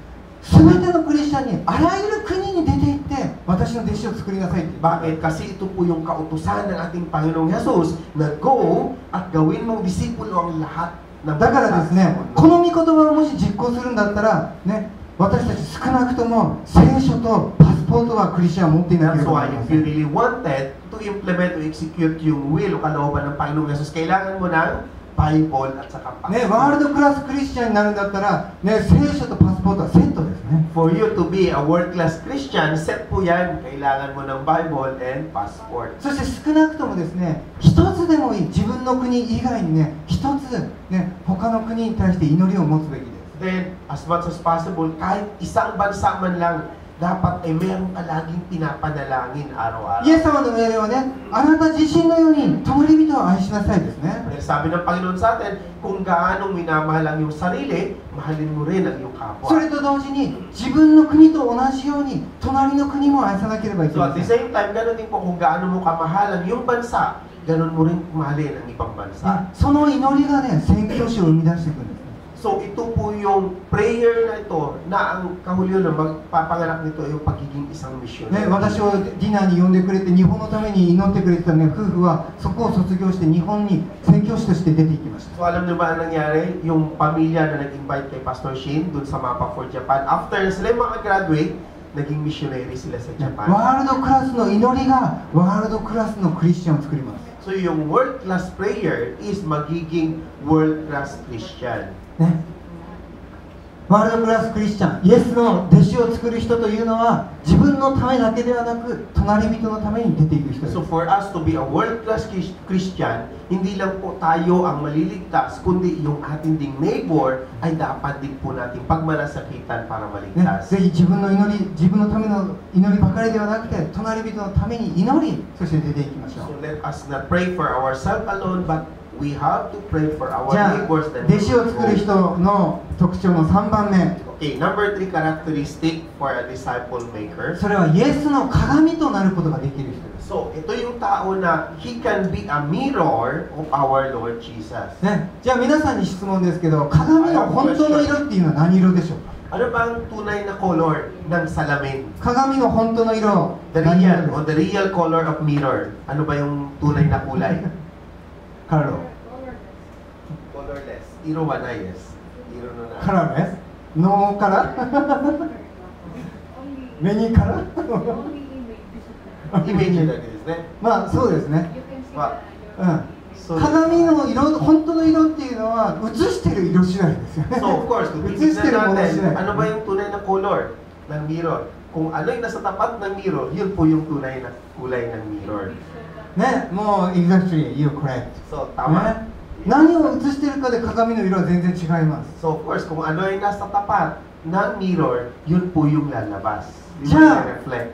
A: すべてのクリスチャンにあらゆる国に出て行って私の弟子を作りなさいって。
B: Bakit? Kasi ito po yung kautusan ng ating Panginoong Yesus na go at gawin mong disipulo ang lahat ng
A: だからですね、
B: bansa sa
A: こ
B: mundo.
A: の御言葉をもし実行するんだったらね、私たち少なくとも聖書とパスポートはクリスチャンは持っていなけれ
B: That's
A: ばな
B: why
A: りま
B: if
A: せ
B: you
A: ん。
B: really wanted to implement or execute yung will o kalooban ng Panginoong Yesus, kailangan mo ng Bible at saka
A: ね、ワー
B: passport.
A: ルドクラスクリスチャンになるんだったら、ね、聖書とパスポートはセットですね。
B: For you to be a world-class Christian, set po yan. Kailangan mo ng Bible and passport.
A: そして少なくともですね、一つでもいい、自分の国以外にね、一つね、他の国に対して祈りを持つべきです。
B: Then, as much as possible, kahit isang bansa man lang, dapat ay meron ka laging pinapanalangin araw-araw.
A: イエス様の命令はね、あなた自身のように隣人を愛しなさいですね。
B: Dahil sabi ng Panginoon sa atin, kung gaano minamahal ang iyong sarili, mahalin mo rin ang iyong
A: そ
B: kapwa.
A: れと同時に自分の国と同じように隣の国も愛さなければいけ
B: So
A: ま
B: at
A: せ
B: the
A: ん。
B: same time, ganoon din po kung gaano mo kamahal ang iyong bansa, ganoon mo rin mahalin ang ibang bansa.
A: その祈りがね、宣教師を生み出していくんですね。
B: So ito po yung prayer na ito na ang kahulugan na magpapanganak nito ay yung pagiging isang
A: ね、
B: missionary.
A: 私をディナーに呼んでくれて日本のために祈ってくれてた、ね、夫婦はそこを卒業して日本に宣教師として出て行きました。
B: So alam niyo ba ang nangyari? Yung pamilya na nag-invite kay Pastor Shin dun sa Mapa for Japan, after sila makagraduate, naging missionary sila sa
A: ね、
B: Japan.
A: ワールドクラスの祈りがワールドクラスのクリスチャンを作ります。
B: So yung world-class prayer is magiging world-class Christian.
A: ね、ワールドクラスクリスチャン、イエスの弟子を作る人というのは自分のためだけではなく隣人のために出ていく人です。
B: So for us to be a world-class Christian, hindi lang po tayo ang maliligtas, kundi yung ating ding neighbor ay dapat din po natin pagmalasakitan para
A: ね、
B: maligtas.
A: ぜひ自分の祈り、自分のための祈りばかりではなくて隣人のために祈り、そして出ていきましょ
B: So
A: う。
B: let us not pray for ourselves alone, but we have to pray for our
A: じゃあ
B: neighbors that
A: 弟子を作る人の特徴の3番目、
B: Okay, number 3 characteristic for a disciple maker.
A: それはイエスの鏡となることができる人です。
B: So, ito yung tao na he can be a mirror of our Lord Jesus.
A: ね、じゃあ皆さんに質問ですけど、鏡の本当の色っていうのは何色でしょうか。
B: Ano ba ang tunay na color ng salamin?
A: 鏡の本当の色、
B: The
A: 何色
B: real,
A: です
B: o the real color of mirror. Ano ba yung tunay na kulay?
A: カラー
B: Colorless. Iro wa na, yes. Iro no
A: カ
B: na.
A: ラーです。ノーカラーメニーカラー
B: Image na din, ne?
A: まあそうですね。
B: Wa.
A: うん。
B: So,
A: 鏡の色、本当の色っていうのは映してる色次第ですよね。
B: so of course, kung
A: 映してる
B: titignan
A: もの次
B: natin,
A: 第。
B: ano ba yung tunay na color ng mirror? Kung ano yung nasa tapat ng mirror, yun po yung tunay na kulay ng mirror.
A: ね、もう exactly, you're correct.
B: So, tama.
A: ね、何を映してるかで鏡の色は全然違います。
B: So of course, kung ano ay nasa tapat ng mirror, yun po yung lalabas. Yun
A: Siya.
B: yung reflect.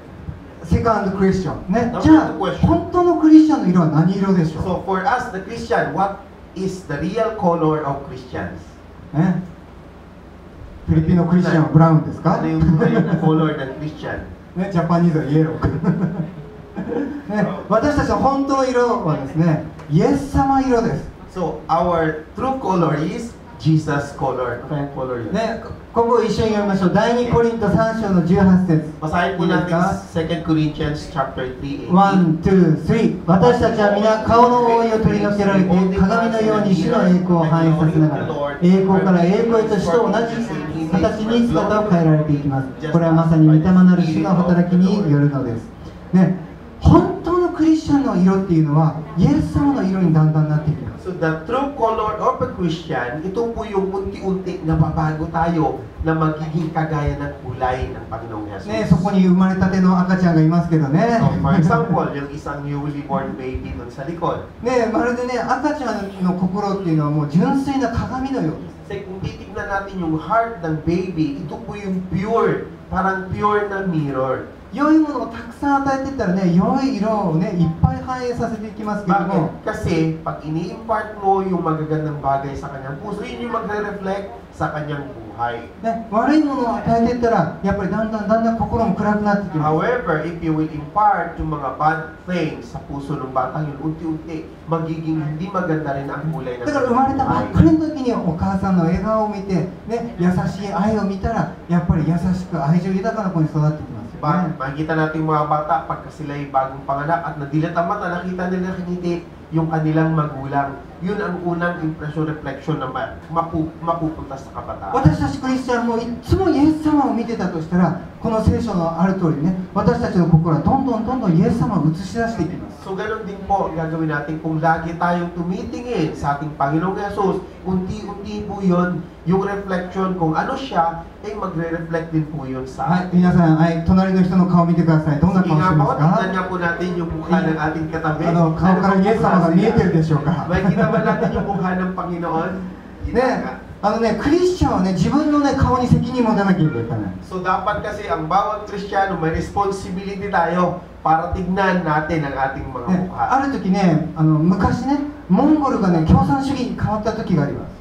A: セカンドクリスチャンね。
B: Number
A: じゃあ
B: two question.
A: 本当のクリスチャンの色は何色でしょ
B: So for us, the Christian, what is the real color of Christians?
A: う、ね、フィリピンのクリスチャンはブラウンですか、
B: Ano yung color ng Christian?
A: ね、ジャパニーズはイエローか、ね、私たちの本当の色はですね、イエス様色です、
B: So our true color is Jesus color. Ano yung color yun?
A: ね、ここを一緒に読みましょう。第2コリント3章の18節
B: Basahin po
A: いいです
B: natin
A: か
B: 2 Corinthians chapter 3.
A: 1、2、3私たちは皆顔の覆いを取り除けられて鏡のように主の栄光を反映させながら栄光から栄光へと主と同じ形に姿を変えられていきます。これはまさに御霊なる主の働きによるのです、ね、本当のクリスチャンの色っていうのはイエス様の色にだんだんなっていきます。
B: So the true color of a Christian, ito po yung unti-unti nababago tayo na magiging kagaya ng kulay ng Panginoong Jesus.
A: ね、そこに生まれたての赤ちゃんがいますけどね
B: So for example, yung isang newly born baby dun sa likod.
A: ね、まるでね、赤ちゃんの心っていうのはもう純粋な鏡のようです。
B: Kasi kung titignan natin yung heart ng baby, ito po yung pure, parang pure na mirror.
A: 良いものをたくさん与えていったらね、良い色をね、いっぱい反映させていきますけども
B: Bakit? Kasi pag ini-impart mo yung magagandang bagay sa kanyang puso, yun yung magre-reflect sa kanyang buhay.
A: ね、悪いものを与えていったら、やっぱりだんだん心も暗くなってきます。
B: However, if you will impart yung mga bad things sa puso ng batang yun, unti-unti, magiging hindi maganda rin ang kulay ng
A: だから生まれたばっかりの時にお母さんの笑顔を見て、ね、優しい愛を見たら、やっぱり優しく愛情豊かな子に育ってきますよね。
B: Makikita natin yung mga bata pagka sila'y bagong panganak at nadilat ang mata, nakita nila nakangiti yung kanilang magulang. Yun ang unang impression, reflection na mapupunta sa kabataan.
A: 私たちクリスチャンもいつもイエス様を見てたとしたら、この聖書のある通りね、私たちの心はどんどんイエス様を映し出していきます。
B: So ganoon din po ang gagawin natin kung lagi tayong tumitingin sa ating Panginoong Yesus, unti-unti po yun, yung reflection kung ano siya, ay magre-reflect din po yun
A: はい、
B: sa atin.
A: 皆さん、はい、隣の人の顔を見てください。どんな
B: Sige
A: 顔して
B: nga
A: ま
B: po,
A: すか
B: tingnan niya po natin yung mukha ng ating katabi.
A: 顔からイエス様が見えてるでしょうか
B: Makikita ba natin yung mukha ng Panginoon? Kita
A: ね、
B: nga.
A: クリスチャンはね、自分のね、顔に責任を持たなければいけない。
B: So dapat kasi ang bawat Kristiyano may responsibility tayo para tignan natin ang ating mga
A: ね、
B: mukha.
A: ある時ね、昔ね、モンゴルがね、共産主義に変わった時があります。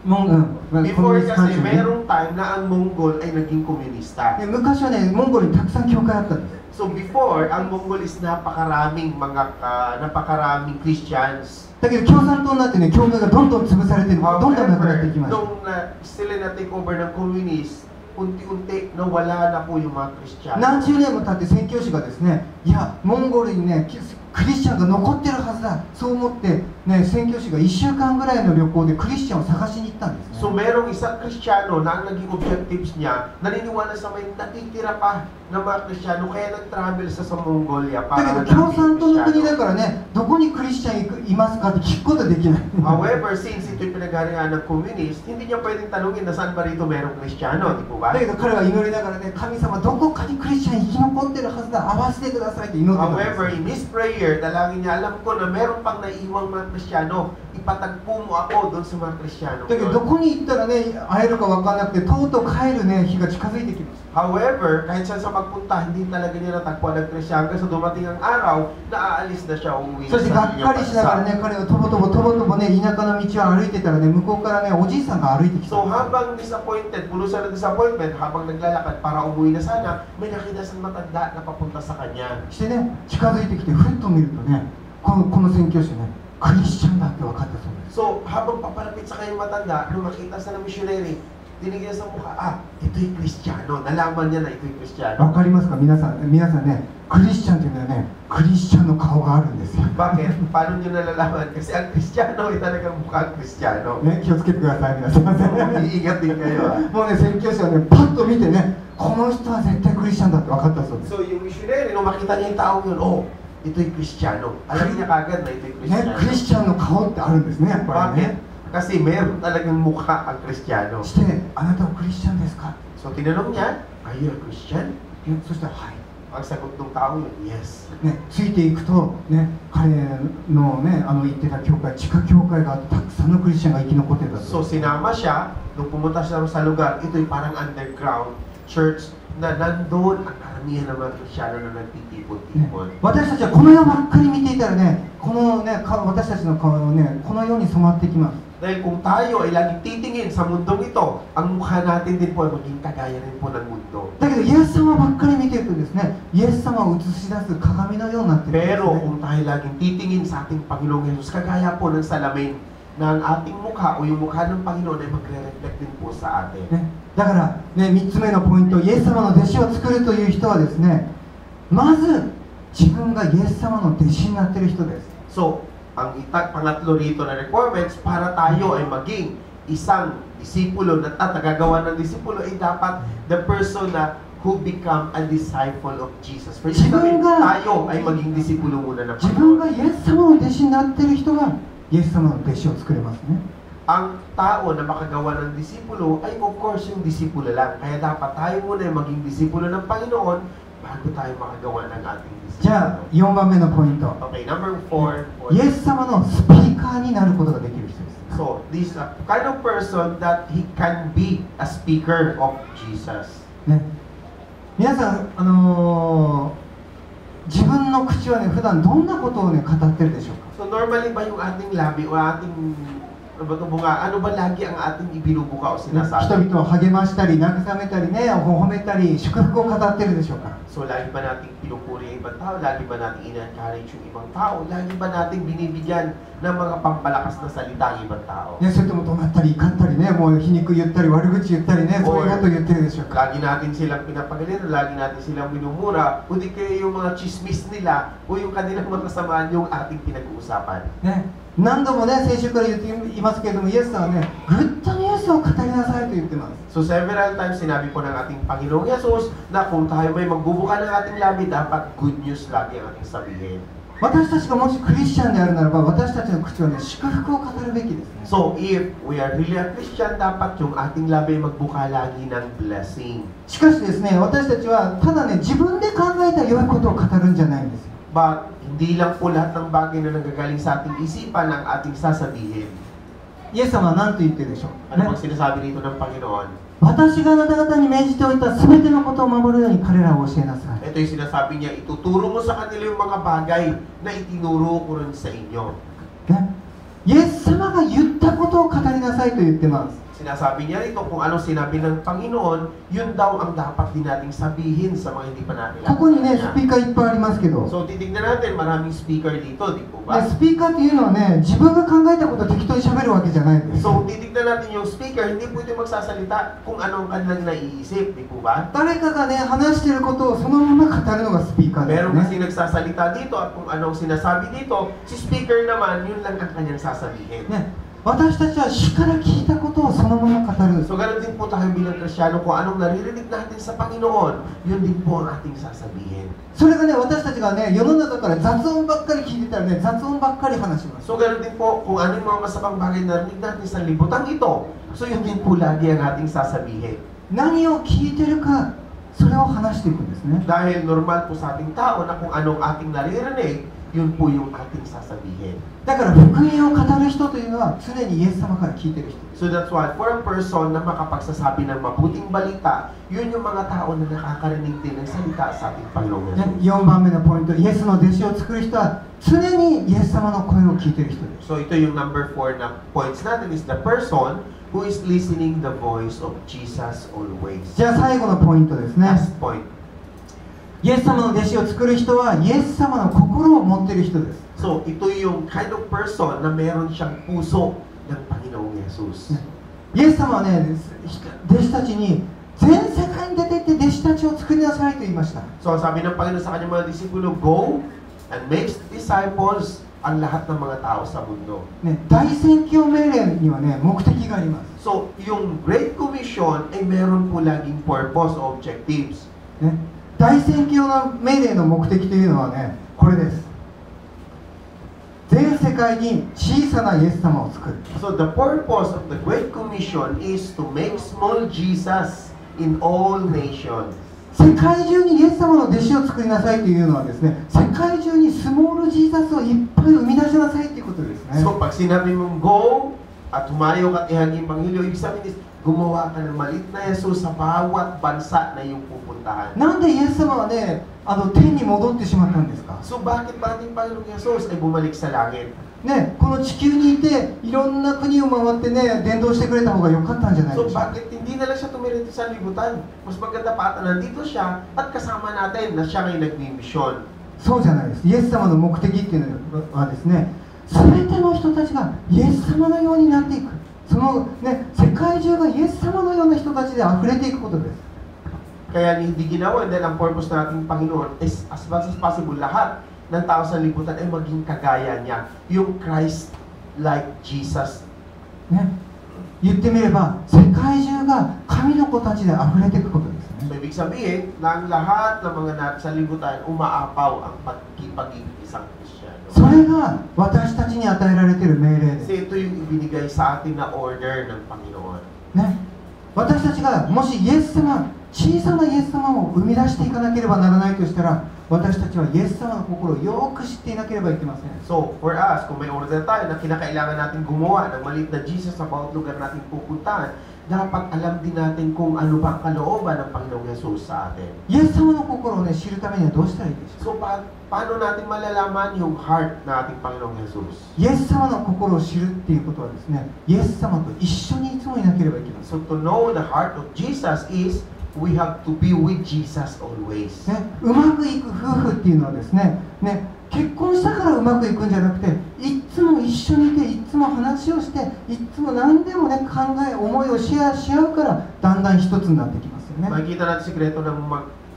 B: Before kasi
A: ね
B: merong time na ang Mongol ay naging komunista.
A: 昔はね、モンゴルにたくさん教会あったんです。
B: So before, ang Mongol is napakaraming Christians.
A: だけど共産党になってね、教会がどんどん潰されて、どんどんなくなっていきました。
B: nung sila na-take over ng communist, unti-unti nawala na po yung mga Kristiyano.
A: 何十年も経って宣教師がですね、いや、モンゴルにね、クリスチャンが残ってるはずだ、そう思って、ね、宣教師が1週間ぐらいの旅行でクリスチャンを探しに行ったんですね。
B: So merong isang Kristiyano na ang naging objectives niya, naniniwala sa may natitira pa ng mga Kristiyano, kaya nag-travel sa Mongolia
A: だ
B: para
A: けど共産党の国
B: Kristiyano.
A: だからね、どこにクリスチャンいますかって聞くことはできない。
B: However, since ito'y pinagharian ng communist, hindi niya pwedeng tanungin na saan ba rito merong Kristiyano, di po ba?
A: だけど彼は祈りながらね、神様どこかにクリスチャン生き残ってるはずだ、会わせてくださいって祈ってたんです。
B: However, in his prayer, dalangin niya, alam ko na meron pang naiiwang mga Kristiyano, ipatagpo mo ako doon sa mga Kristiyano.
A: だけどどこに行ったらね、会えるか分からなくて、とうとう帰るね、日が近づいてきます。
B: However, kahit saan sa magpunta, hindi talaga niya natagpuan ng Kristiyano kasi dumating ang araw na aalis na siya umuwi
A: そしてがっかりしながらね、彼はとぼとぼね、田舎の道を歩いてたらね、向こうからね、おじいさんが歩いてきた。
B: So habang disappointed, puno siya ng disappointment, habang naglalakad para umuwi na sana, may nakita siyang matanda na papunta sa kanya.
A: してね、近づいてきて、ふっと見るとね、この宣教師ね、クリスチャンだって分かったそうです。
B: So habang papalapit sa kanyang matanda, nung makita sa ng missionary, tinigyan sa mukha, ito'y Kristiyano. Nalaman niya na ito'y
A: 分
B: Kristiyano.
A: かりますか皆さんね、クリスチャンっていうのはね、クリスチャンの顔があるんですよ。
B: Bakit? Paano niyo nalalaman? Kasi ang Kristiyano ay talagang mukhang Kristiyano.
A: ね、気をつけてください、皆さん。
B: Iingat din kayo.
A: もうね、宣教師はね、パッと見てね、この人は絶対クリスチャンだって分かったそうです。
B: So yung missionary, nung makita niya yung taong yun, oh, ito'y Kristiyano. Alam niya kagad na ito'y
A: ね、クリ
B: Kristiyano.
A: スチャンの顔ってあるんですね、やっぱり
B: Bakit?
A: ね。
B: Kasi meron talagang mukha ang Kristiyano.
A: して、あなたはクリスチャンですか
B: So tinanong niya, are you a Christian?
A: そしたら、はい。
B: Ang sagot ng tao yun, yes.
A: ね、ついていくと、ね、彼の、ね、言ってた教会、地下教会があってたくさんのクリスチャンが生き残ってたと。
B: So sinama siya, nung pumunta siya sa lugar, ito'y parang underground church na nandun ang karamihan ng mga Kristyano na
A: ね
B: nagtitipon-tipon.
A: 私たちはこの世ばっかり見ていたらね、このね、私たちの顔をね、この世に染まってきます。
B: Dahil kung tayo ay laging titingin sa mundong ito, ang mukha natin din po ay maging kagaya rin po ng mundo.
A: だけどイエス様ばっかり見ているとですね、イエス様を映し出す鏡のようになっているんですね。
B: Pero kung tayo laging titingin sa ating Panginoong Yesus, kagaya po ng salamin na ang ating mukha o yung mukha ng Panginoon ay magre-reflect din po sa atin.
A: ね、だから、ね、3つ目のポイント、イエス様の弟子を作るという人はですね、まず自分がイエス様の弟子になっている人です。
B: So, ang pangatlo rito na requirements para tayo ay maging isang disipulo at nagagawa ng disipulo ay dapat the person na who become a disciple of Jesus. First, tayo ay maging disipulo muna ng
A: 自分
B: Panginoon.
A: がイエス様の弟子になっている人がイエス様の弟子を作れますね。
B: Ang tao na makagawa ng disipulo ay of course yung disipulo lang. Kaya dapat tayo muna ay maging disipulo ng Panginoon bago tayo makagawa ng ating
A: じゃあ
B: disipulo.
A: 4番目のポイント、
B: Okay, number 4.
A: イエス様のスピーカーになることができる人です。
B: So, this kind of person that he can be a speaker of Jesus.
A: ね、皆さん、自分の口はね、普段どんなことをね、語ってるでしょうか。
B: So, normally ba yung ating labi o ating ano ba lagi ang ating ibinubuka o
A: 人
B: sinasabi?
A: 々を励ましたり、慰めたりね、褒めたり、祝福を語ってるでしょうか。
B: So, lagi ba nating pinupuri ang ibang tao? Lagi ba nating ina-encourage yung ibang tao? Lagi ba nating binibigyan ng mga pampalakas na salita ang ibang tao?
A: ね、それとも怒鳴ったり、怒ったりね、もう皮肉言ったり、悪口言ったりね、そういうことを言ってるでしょうか。
B: Lagi natin silang pinapagalit, lagi natin silang minumura, o di kaya yung mga chismis nila o yung kanilang mga kasamaan yung ating pinag-uusapan.
A: ね、何度もね、先週から言っていますけれども、イエスさんはね、グッドニュースを語りなさいと言ってます。
B: So several times sinabi po ng ating Panginoong Yesus na kung tayo may magbubuka ng ating labi, dapat good news lagi ang ating sabihin.
A: 私たちがもしクリスチャンであるならば、私たちの口はね、祝福を語るべきですね。
B: So if we are really a Christian, dapat yung ating labi magbuka lagi ng blessing.
A: しかしですね、私たちはただね、自分で考えた良いことを語るんじゃないんですよ。
B: But hindi lang po lahat ng bagay na nanggagaling sa ating isipan ang ating sasabihin.
A: イエス様は何と言ってるでしょう、
B: Ano
A: ね、
B: bang sinasabi dito ng Panginoon?
A: 私があなた方に命じておいた全てのことを守るように彼らを教えなさい。
B: Ito yung sinasabi niya, ituturo mo sa kanila yung mga bagay na itinuro ko rin sa inyo.
A: ね、イエス様が言ったことを語りなさいと言ってます。
B: Sinasabi niya rito kung anong sinabi ng Panginoon, yun daw ang dapat din nating sabihin sa mga hindi pa natin
A: ここにね、スピーカーいっぱいありますけど、
B: So titignan natin, maraming speaker dito, di po
A: ね、
B: ba?
A: スピーカーっていうのはね、自分が考えたことを適当に喋るわけじゃないんです。
B: So titignan natin yung speaker, hindi po ito magsasalita kung anong kanilang naiisip, di po ba?
A: 誰かがね、話していることをそのまま語るのがスピーカーです
B: Meron
A: ね。
B: kasi nagsasalita dito at kung anong sinasabi dito, si speaker naman, yun lang ang kanyang sasabihin.
A: ね、私たちは主から聞いたことをそのまま語る。
B: So ganoon din po tayo bilang Kristiyano, kung anong naririnig natin sa Panginoon, yun din po ang ating sasabihin.
A: それがね、私たちがね、世の中から雑音ばっかり聞いてたらね、雑音ばっかり話します。
B: So ganoon din po, kung ano yung mga masamang bagay na narinig natin sa libutan ito, so yun din po lagi ang ating sasabihin.
A: 何を聞いてるか、それを話していくんですね。
B: Dahil normal po sa ating tao na kung anong ating naririnig, yun po yung ating sasabihin.
A: だから福音を語る人というのは常にイエス様から聞いてる人です。
B: So that's why, for a person na makapagsasabi ng mabuting balita, yun yung mga tao na nakakarinig din ng salita sa ating Panginoon
A: ね、
B: Yesus.
A: 4番目のポイント、イエスの弟子を作る人は常にイエス様の声を聞いてる人です。
B: So ito yung number 4 na points natin is the person who is listening the voice of Jesus always.
A: じゃあ最後のポイントですね。
B: Last point.
A: イエス様の弟子を作る人はイエス様の心を持っている人です。
B: So ito yung kind of person na meron siyang puso ng Panginoong Yesus.
A: イエス様はね、弟子たちに全世界に出て行って弟子たちを作りなさいと言いました。
B: So sabi ng Panginoon sa kanyang mga disipulo, go and make disciples ang lahat ng mga tao sa mundo.
A: ね、大宣教命令にはね、目的があります。
B: So yung Great Commission ay meron po laging purpose o objectives.
A: ね、大宣教の命令の目的というのはね、これです。全世界に小さなイエス様を作る。
B: So the purpose of the Great Commission is to make small Jesus in all nations.
A: 世界中にイエス様の弟子を作りなさいというのはですね、世界中にスモールジーザスをいっぱい生み出しなさいということですね。
B: So pag sinabi mong go at humayo ka at ihaging Ebanghelyo, ibig sabihin is gumawa ka ng maliit na Jesus sa bawat bansa na iyong pupuntahan.
A: なんでイエス様はね、天に戻ってしまったんですか？
B: So bakit ba ating Panginoong Jesus ay bumalik sa langit?
A: ね、この地球にいていろんな国を回ってね、伝道してくれた方が良かったんじゃない
B: So
A: でしょうか。
B: bakit hindi na lang siya tumirito sa libutan? Mas maganda pa ata nandito siya at kasama natin na siya ay nagmi-mission.
A: そうじゃないです。イエス様の目的っていうのはですね、全ての人たちがイエス様のようになっていく。そのね、世界中がイエス様のような人たちで溢れていくことです。
B: Kaya hindi ginawa dahil ang purpose ng ating Panginoon is as much as possible lahat ng tao sa libutan ay maging kagaya niya. Yung Christ-like Jesus.
A: ね、言ってみれば世界中が神の子たちで溢れていくことですね。
B: So ibig sabihin na ang lahat ng mga natin sa libutan umaapaw ang pagiging isang Kristyano.
A: それが私たちに与えられている命令です。
B: Kasi ito yung ibinigay sa atin na order ng Panginoon.
A: ね、私たちがもしイエス様、小さなイエス様を生み出していかなければならないとしたら、私たちはイエス様の心をよく知っていなければいけません。
B: So, for us, kung may order tayo na kinakailangan natin gumawa ng maliit na Jesus sa bawat lugar natin pupuntahan, dapat alam din natin kung ano ba ang kalooban ng Panginoong Jesus sa atin.
A: イエス様の心をね、知るためにはどうしたらいいでしょう？
B: So, paano natin malalaman yung heart na ating Panginoong Jesus?
A: イエス様の心を知るっていうことはですね、イエス様と一緒にいつもいなければいけません。
B: So, to know the heart of Jesus is we have to be with Jesus always.
A: ね、うまくいく夫婦っていうのはですね、結婚したからうまくいくんじゃなくて、いつも一緒にいて、いつも話をして、いつも何でもね、考え、思いをシェアし合うから、だんだん一つになってきますよね。
B: Makikita natin sikreto ng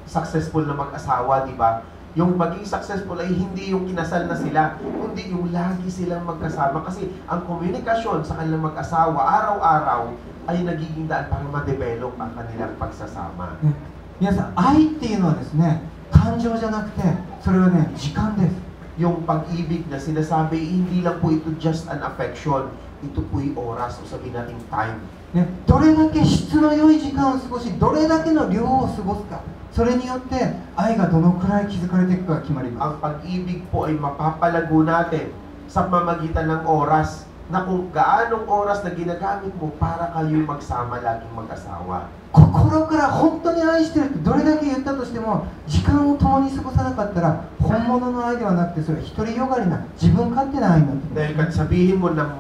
B: successful na mag-asawa, di ba? Yung maging successful ay hindi yung kinasal na sila, kundi yung lagi silang magkasama. Kasi ang komunikasyon sa kanilang mag-asawa, araw-araw, ay nagiging daan para ma-develop ang kanilang pagsasama.
A: ね、皆さん、愛っていうのはですね、感情じゃなくて、それはね、時間です。
B: Yung pag-ibig na sinasabi, hindi lang po ito just an affection. Ito po'y oras o sabihin natin time.
A: ね、どれだけ質の良い時間を過ごし、どれだけの量を過ごすか、それによって愛がどのくらい築かれていくかが決まります。
B: Ang pag-ibig po ay mapapalago natin sa pamamagitan ng oras na kung gaanong oras na ginagamit mo para kayo magsama laging mag-asawa.
A: 心から本当に愛してるってどれだけ言ったとしても、時間を共に過ごさなかったら本物の愛ではなくて、それは独りよがりな自分勝手な愛になってきます。
B: Dahil kahit sabihin mo na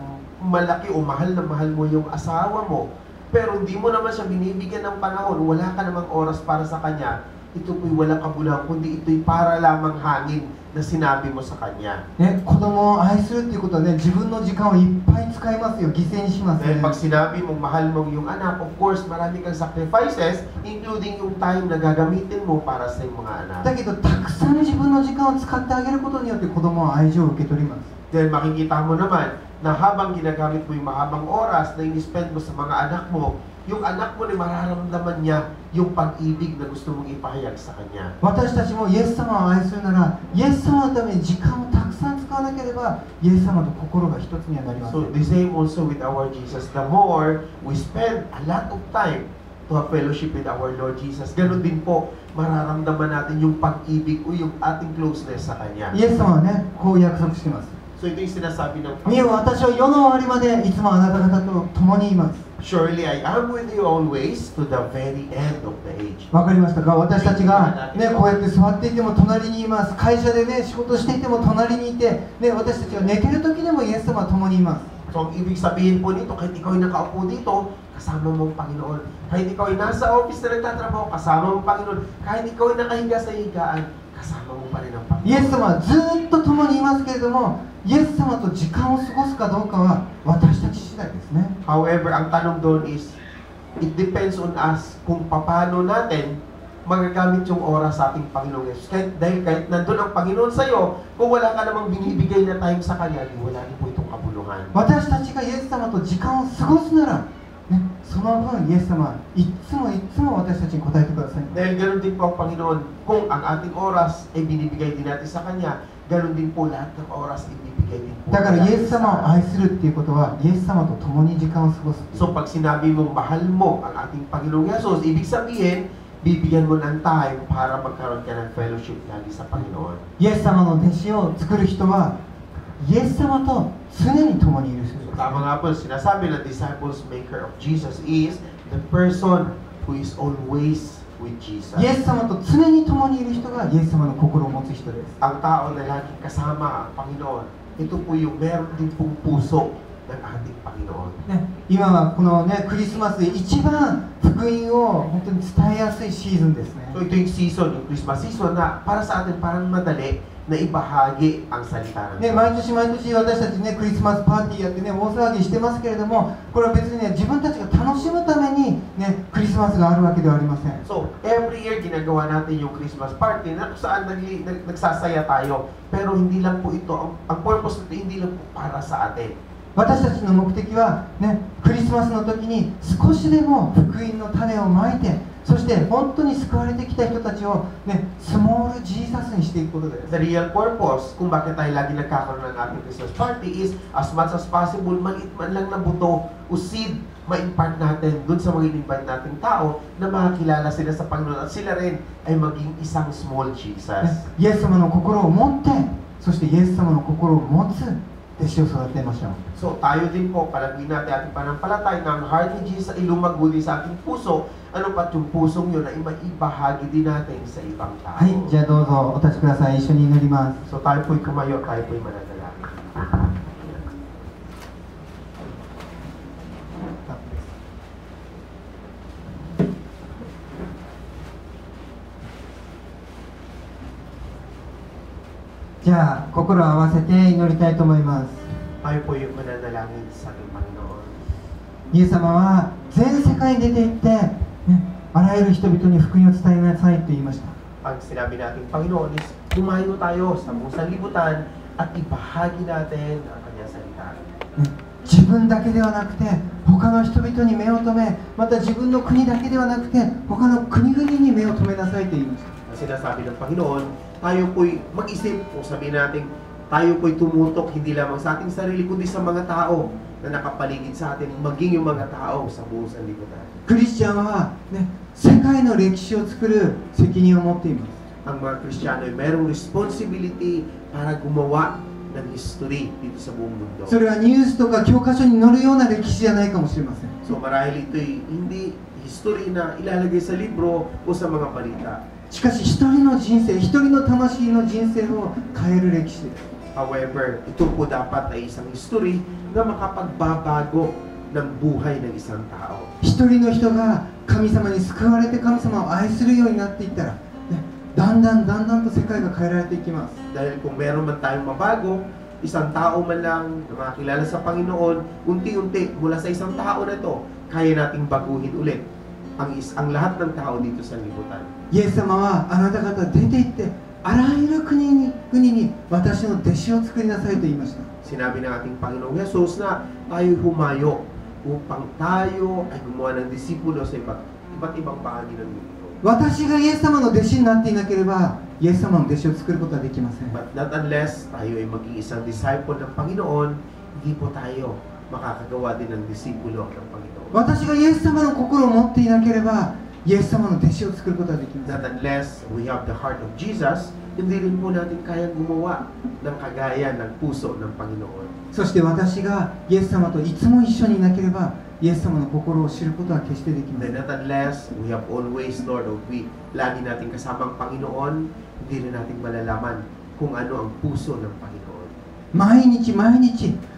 B: malaki o mahal na mahal mo yung asawa mo, pero hindi mo naman siya binibigyan ng panahon, wala ka namang oras para sa kanya, ito po'y walang kabuluhan, kundi ito'y para lamang hangin na sinabi mo sa kanya.
A: ね、子供を愛するっていうことはね、自分の時間をいっぱい使いますよ、犠牲にしますね。
B: Dahil pag sinabi mong mahal mong yung anak, of course, marami kang sacrifices, including yung time na gagamitin mo para sa iyong mga anak.
A: だけど、たくさん自分の時間を使ってあげることによって子供は愛情を受け取ります。
B: Dahil makikita mo naman na habang ginagamit mo yung mahabang oras na in-spend mo sa mga anak mo, yung anak mo na mararamdaman niya yung pag-ibig na gusto mong ipahayag sa kanya.
A: 私たちもイエス様を愛するなら、イエス様のために時間をたくさん使わなければ、イエス様と心が一つにはなりません。
B: So the same also with our Jesus. The more we spend a lot of time to have fellowship with our Lord Jesus, ganun din po, mararamdaman natin yung pag-ibig o yung ating closeness sa Kanya.
A: イエス様はね、こう約束しています。
B: So ito yung sinasabi ng
A: 見よ、私は世の終わりまでいつもあなた方と共にいます。
B: Surely I am with you always to the very end of the age.
A: わかりましたか？私たちが、ね、こうやって座っていても隣にいます。会社でね、仕事していても隣にいて、ね、私たちは寝てる時でもイエス様は共にいます。
B: So ang ibig sabihin po nito, kahit ikaw ay nakaupo dito, kasama mo ang Panginoon. Kahit ikaw ay nasa office na nagtatrabaho, kasama mo ang Panginoon. Kahit ikaw ay nakahiga sa higaan, kasama mo pa rin ang Panginoon.
A: イエス様はずっと共にいますけれども、イエス様と時間を過ごすかどうかは私たち次第ですね。
B: However, ang tanong doon is, it depends on us kung paano natin magagamit yung oras sa ating Panginoong Yesus. Dahil kahit nandun ang Panginoon sa'yo, kung wala ka namang binibigay na time sa Kanya, wala rin po itong kabuluhan.
A: 私たちがイエス様と時間を過ごすなら、ね、その分イエス様はいつも私たちに答えてください。
B: Dahil ganoon din po ang Panginoon, kung ang ating oras ay binibigay din natin sa Kanya, ganoon din po lahat ng oras ay binibigay din po.
A: だからイエス様を愛するっていうことは、イエス様と共に時間を過ごす。
B: So pag sinabi mong mahal mo ang ating Panginoong Yesus, ibig sabihin, bibigyan mo ng time para magkaroon ka ng fellowship lagi sa Panginoon.
A: イエス様の弟子を作る人はイエス様と常に共にいる人です。
B: Tama nga po, sinasabi ng disciples maker of Jesus is the person who is always with Jesus.
A: イエス様と常に共にいる人がイエス様の心を持つ人です。
B: Ang tao na laging kasama ang Panginoon, ito po yung meron din pong puso ng ating Panginoon.
A: ね、今はこのねクリスマスで一番福音を本当に伝えやすいシーズンですね。
B: So ito yung season, yung Christmas season na para sa atin parang madali na ibahagi ang salita ng
A: ね、
B: Diyos.
A: 毎年毎年私たちねクリスマスパーティーやってね大騒ぎしてますけれども、これは別にね自分たちが楽しむためにねクリスマスがあるわけではありません。
B: So, every year ginagawa natin yung Christmas party na kung saan nagsasaya tayo. Pero hindi lang po ito, ang purpose nito hindi lang po para sa atin.
A: 私たちの目的はねクリスマスの時に少しでも福音の種をまいて、そして本当に救われてきた人たちをねスモールジーザスにしていくことです。
B: The real purpose kung bakit tayo lagi nagkakaroon ng ating Christmas party is as much as possible, maliit man lang na buto o seed, ma-impart natin dun sa mga in-invite nating tao na makakilala sila sa Panginoon at sila rin ay maging isang small Jesus.
A: イエス様の心を持って、そしてイエス様の心を持つ弟子を育てましょう。
B: So tayo din po, palagin natin ating panampalatay na ang heart ni Jesus ay lumago din sa ating puso. Ano pat yung pusong yun na maibahagi din natin sa ibang tao.
A: はい、じゃあどうぞお立ちください。一緒に祈ります。
B: So tayo po'y kumayo, tayo po'y mananalangin.
A: じゃあ心を合わせて祈りたいと思います。
B: Tayo po yung mananalangin sa ating Panginoon.
A: イエス様は全世界に出て行って、ね、あらゆる人々に福音を伝えなさいと言いました。
B: Ang sinabi natin Panginoon is lumayo tayo sa buong sanlibutan at ibahagi natin ang kanyang salita.
A: ね、自分だけではなくて他の人々に目を留め、また自分の国だけではなくて他の国々に目を留めなさいと言いました。
B: Ang sinasabi ng Panginoon, tayo po'y mag-isip, kung sabihin natin, tayo po'y tumutok hindi lamang sa ating sarili, kundi sa mga tao na nakapaligid sa atin, maging yung mga tao sa buong sanlibutan.
A: クリスチャンは、ね、世界の歴史を作る責任を持っています。
B: Ang mga Kristiyano ay mayroong responsibility para gumawa ng history dito sa buong mundo.
A: それはニュースとか教科書に載るような歴史じゃないかもしれません。
B: So marahil ito'y hindi history na ilalagay sa libro o sa mga balita.
A: しかし一人の人生、一人の魂の人生を変える歴史です。
B: However, ito po dapat ay isang history na makapagbabago ng buhay ng isang tao.
A: 一人の人が神様に救われて神様を愛するようになっていったら、ね、だんだんと世界が変えられていきます。
B: Dahil kung meron man tayong mabago, isang tao man lang na makakilala sa Panginoon, unti-unti mula sa isang tao na ito, kaya nating baguhin ulit ang lahat ng tao dito sa libutan.
A: イエス様はあなた方出て行ってあらゆる国に私の弟子を作りなさいと言いました。
B: Sinabi ng ating Panginoong Jesus na tayo humayo upang tayo ay gumawa ng disipulo sa iba't ibang bahagi ng mundo.
A: 私がイエス様の弟子になっていなければイエス様の弟子を作ることはできません。
B: But not unless tayo ay maging isang disciple ng Panginoon, hindi po tayo makakagawa din ng disipulo ng Panginoon.
A: 私がイエス様の心を持っていなければイエス様の弟子を作ることはできません。
B: Not unless we have the heart of Jesus, hindi rin po natin kayang gumawa ng kagaya ng puso ng Panginoon.
A: そして私がイエス様といつも一緒にいなければイエス様の心を知ることは決してできませ
B: Then
A: ん。
B: not unless we have always, Lord, or we lagi natin kasama ang Panginoon, hindi rin natin malalaman kung ano ang puso ng Panginoon.
A: 毎日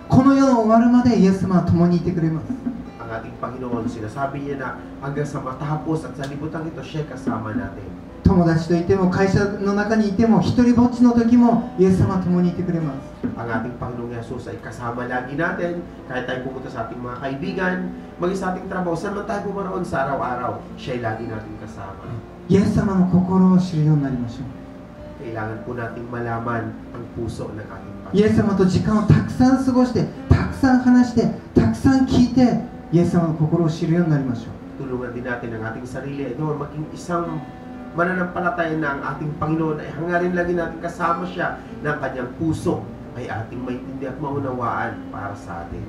A: この世の終わるまでイエス様は共にいてくれます。
B: Ang ating Panginoon, sinasabi niya na hanggang sa matapos at sa libutan ito, siya kasama natin.
A: 友達といても会社の中にいても一人ぼっちの時もイエス様は共にいてくれます。
B: Ang ating Panginoong Jesus ay kasama lagi natin, kahit tayo pumunta sa ating mga kaibigan, maging sa ating trabaho, saan man tayo pumaroon sa araw-araw, siya ay lagi natin kasama.
A: イエス様の心を知るようになりましょう。
B: Kailangan po nating malaman ang puso ng ating
A: イエス様と時間をたくさん過ごして、たくさん話して、たくさん聞いて、イエス様の心を知るようになりましょう。
B: Tulungan din natin ang ating sarili ito maging isang mananampalataya na ang ating Panginoon ay hangarin lagi natin kasama siya ng kanyang puso ay ating maintindihan at maunawaan para sa atin.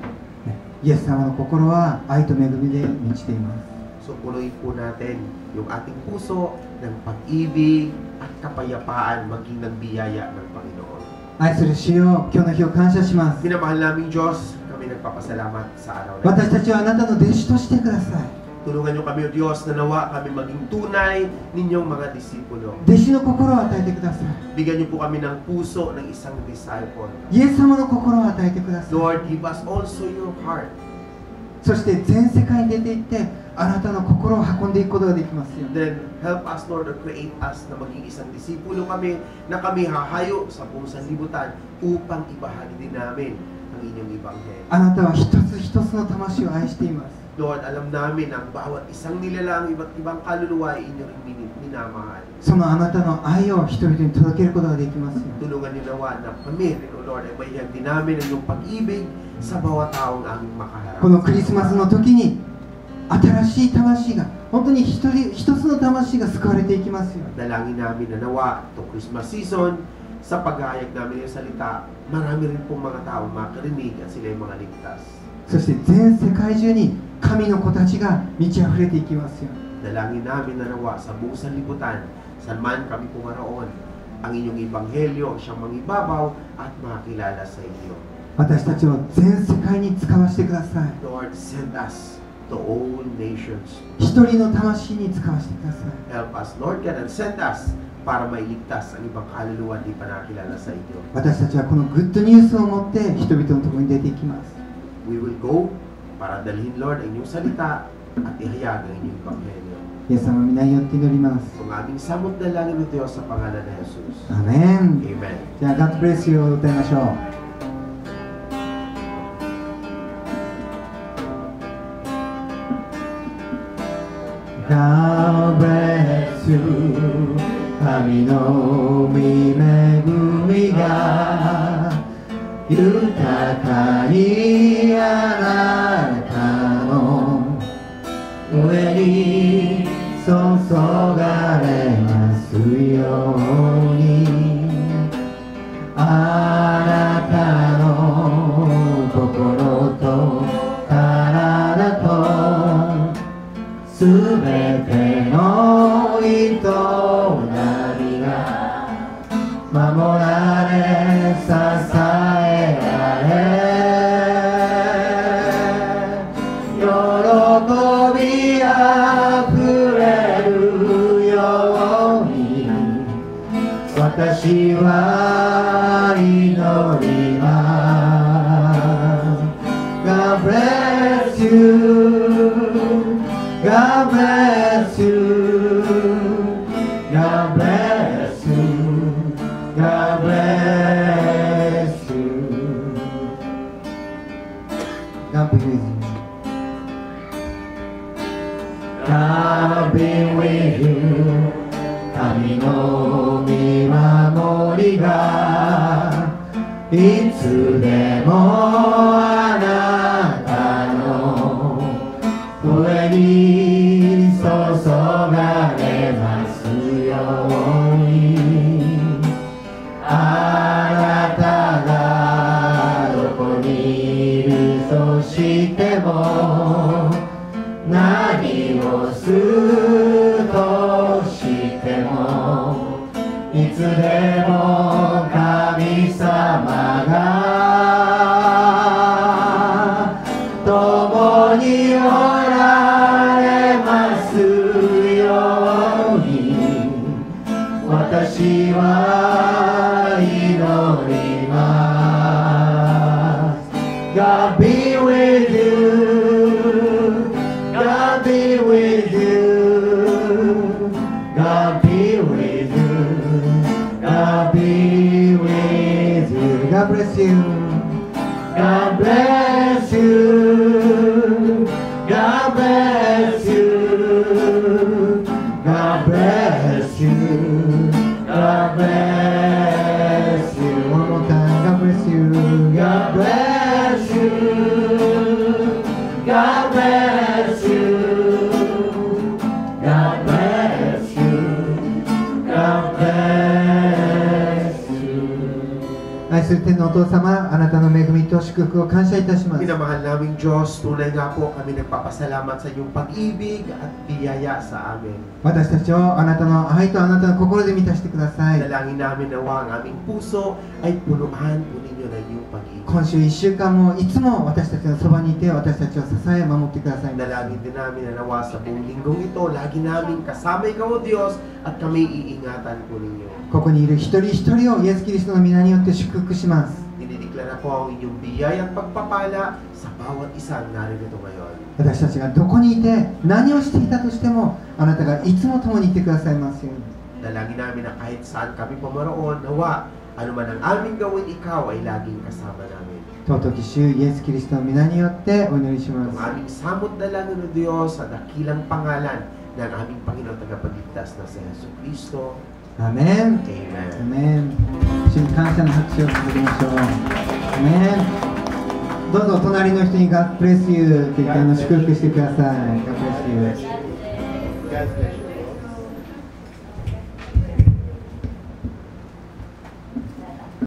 A: イエス様の心は愛と恵みで満ちています。
B: So punuin po natin yung ating puso ng pag-ibig at kapayapaan maging ng biyaya ng Panginoon.
A: 愛する主よ、今日の日を感謝します。
B: Minamahal naming Diyos, kami nagpapasalamat sa araw na ito.
A: 私たちはあなたの弟子としてください。
B: Tulungan niyo kami, O Diyos, na nawa kami maging tunay ninyong mga disipulo.
A: 弟子の心を与えてください。
B: Bigyan niyo po kami ng puso ng isang disciple.
A: イエス様の心を与えてください。
B: Lord, give us also your heart.
A: そして全世界に出て行ってあなたの心を運んでいくことができますよ。
B: Then, help us, Lord, to create us na maging isang disipulo kami na kami hahayo sa buong sanlibutan upang ibahagi din namin ang inyong ebanghelyo.
A: あなたは一つ一つの魂を愛しています。
B: Lord, alam namin ang bawat isang nilalang iba't ibang kaluluwa ay inyo rin minamahal.
A: そのあなたの愛を人々に届けることができますよ。
B: Tulungan niyo nawa na kami, O Lord, ay mayag din namin ang iyong pag-ibig sa bawat taong aming makaharap.
A: このクリスマスの時に新しい魂が本当に一つの魂が救われていきますよ。
B: Dalangin namin na nawa itong Christmas season, sa paghahayag namin ng salita, marami rin pong mga taong makarinig at sila yung mga ligtas.
A: そして全世界中に神の子たちが満ち溢れていきますよ。
B: Dalangin namin na nawa sa buong sanlibutan, saan man kami pumaroon, ang inyong ebanghelyo siyang mangibabaw at makakilala sa inyo.
A: 私たちを全世界に使わせてください。
B: Lord, send us to all nations.
A: 一人の魂に使わせてください。
B: Help us, Lord God, and send us para mailigtas ang ibang kaluluwa di pa nakilala sa inyo.
A: 私たちはこのグッドニュースを持って人々のところに出ていきます。
B: We will go para dalhin, Lord, ang inyong salita at ihayag ang inyong ebanghelyo.
A: イエス様の皆によって祈ります。
B: Kung aming samot dalangin ng Diyos sa pangalan ni Jesus.
A: アーメン。
B: Amen.
A: じゃあ、God bless you を歌いましょう。God bless you 神の御恵みが豊かにあなたの上に注がれますようにあなたの心と体とすべての営みが守られ支えられ喜びあふれるように私は祈ります God bless you God bless you God bless you God bless you God be with you God be with you 神の御守りがいつでもあなたの上に注がれますようにあなたがどこにいるとしても何をするとしてもいつでも神様が共におられますように私は祈ります God be with you God be with you God be with you God be with you God bless you God bless you God bless you God bless you God bless you one more time God bless you God bless you God bless you God bless you God bless you 愛愛する天のお父様、あなたの恵みと祝福を感謝いたします。
B: Minamahal naming Diyos, tunay nga po kami nagpapasalamat sa iyong pag-ibig at biyaya sa amin.
A: 私たちをあなたの愛とあなたの心で満たしてください。
B: Dalangin namin nawa ang aming puso ay punuan po ninyo ng iyong pag-ibig.
A: 今週1週間もいつも私たちのそばにいて、私たちを支え守ってください。
B: Dalangin din namin na nawa sa buong linggong ito, lagi namin kasama ikaw o Diyos at kami iingatan po ninyo.
A: ここにいる一人一人をイエス・キリストの皆によって祝福します。
B: Dinideklara ko ang inyong biyaya at pagpapala sa bawat isang naririto ngayon.
A: 私たちがどこにいて何をしていたとしても、あなたがいつも共にいてくださいますように。
B: Dalangin namin na kahit saan kami pumaroon, nawa, ano man ang aming gawin, ikaw ay laging kasama namin.
A: 尊き主イエス・キリストの皆によってお祈りしま
B: Ang
A: す。
B: aming samot dalangin o Diyos sa dakilang pangalan ng aming Panginoon tagapagligtas na si Yesu Cristo.
A: アメン。
B: Amen.
A: アメン。主に感謝の拍手を捧げましょう。アメン。どうぞ隣の人にGod bless you って言って祝福してください。God bless you。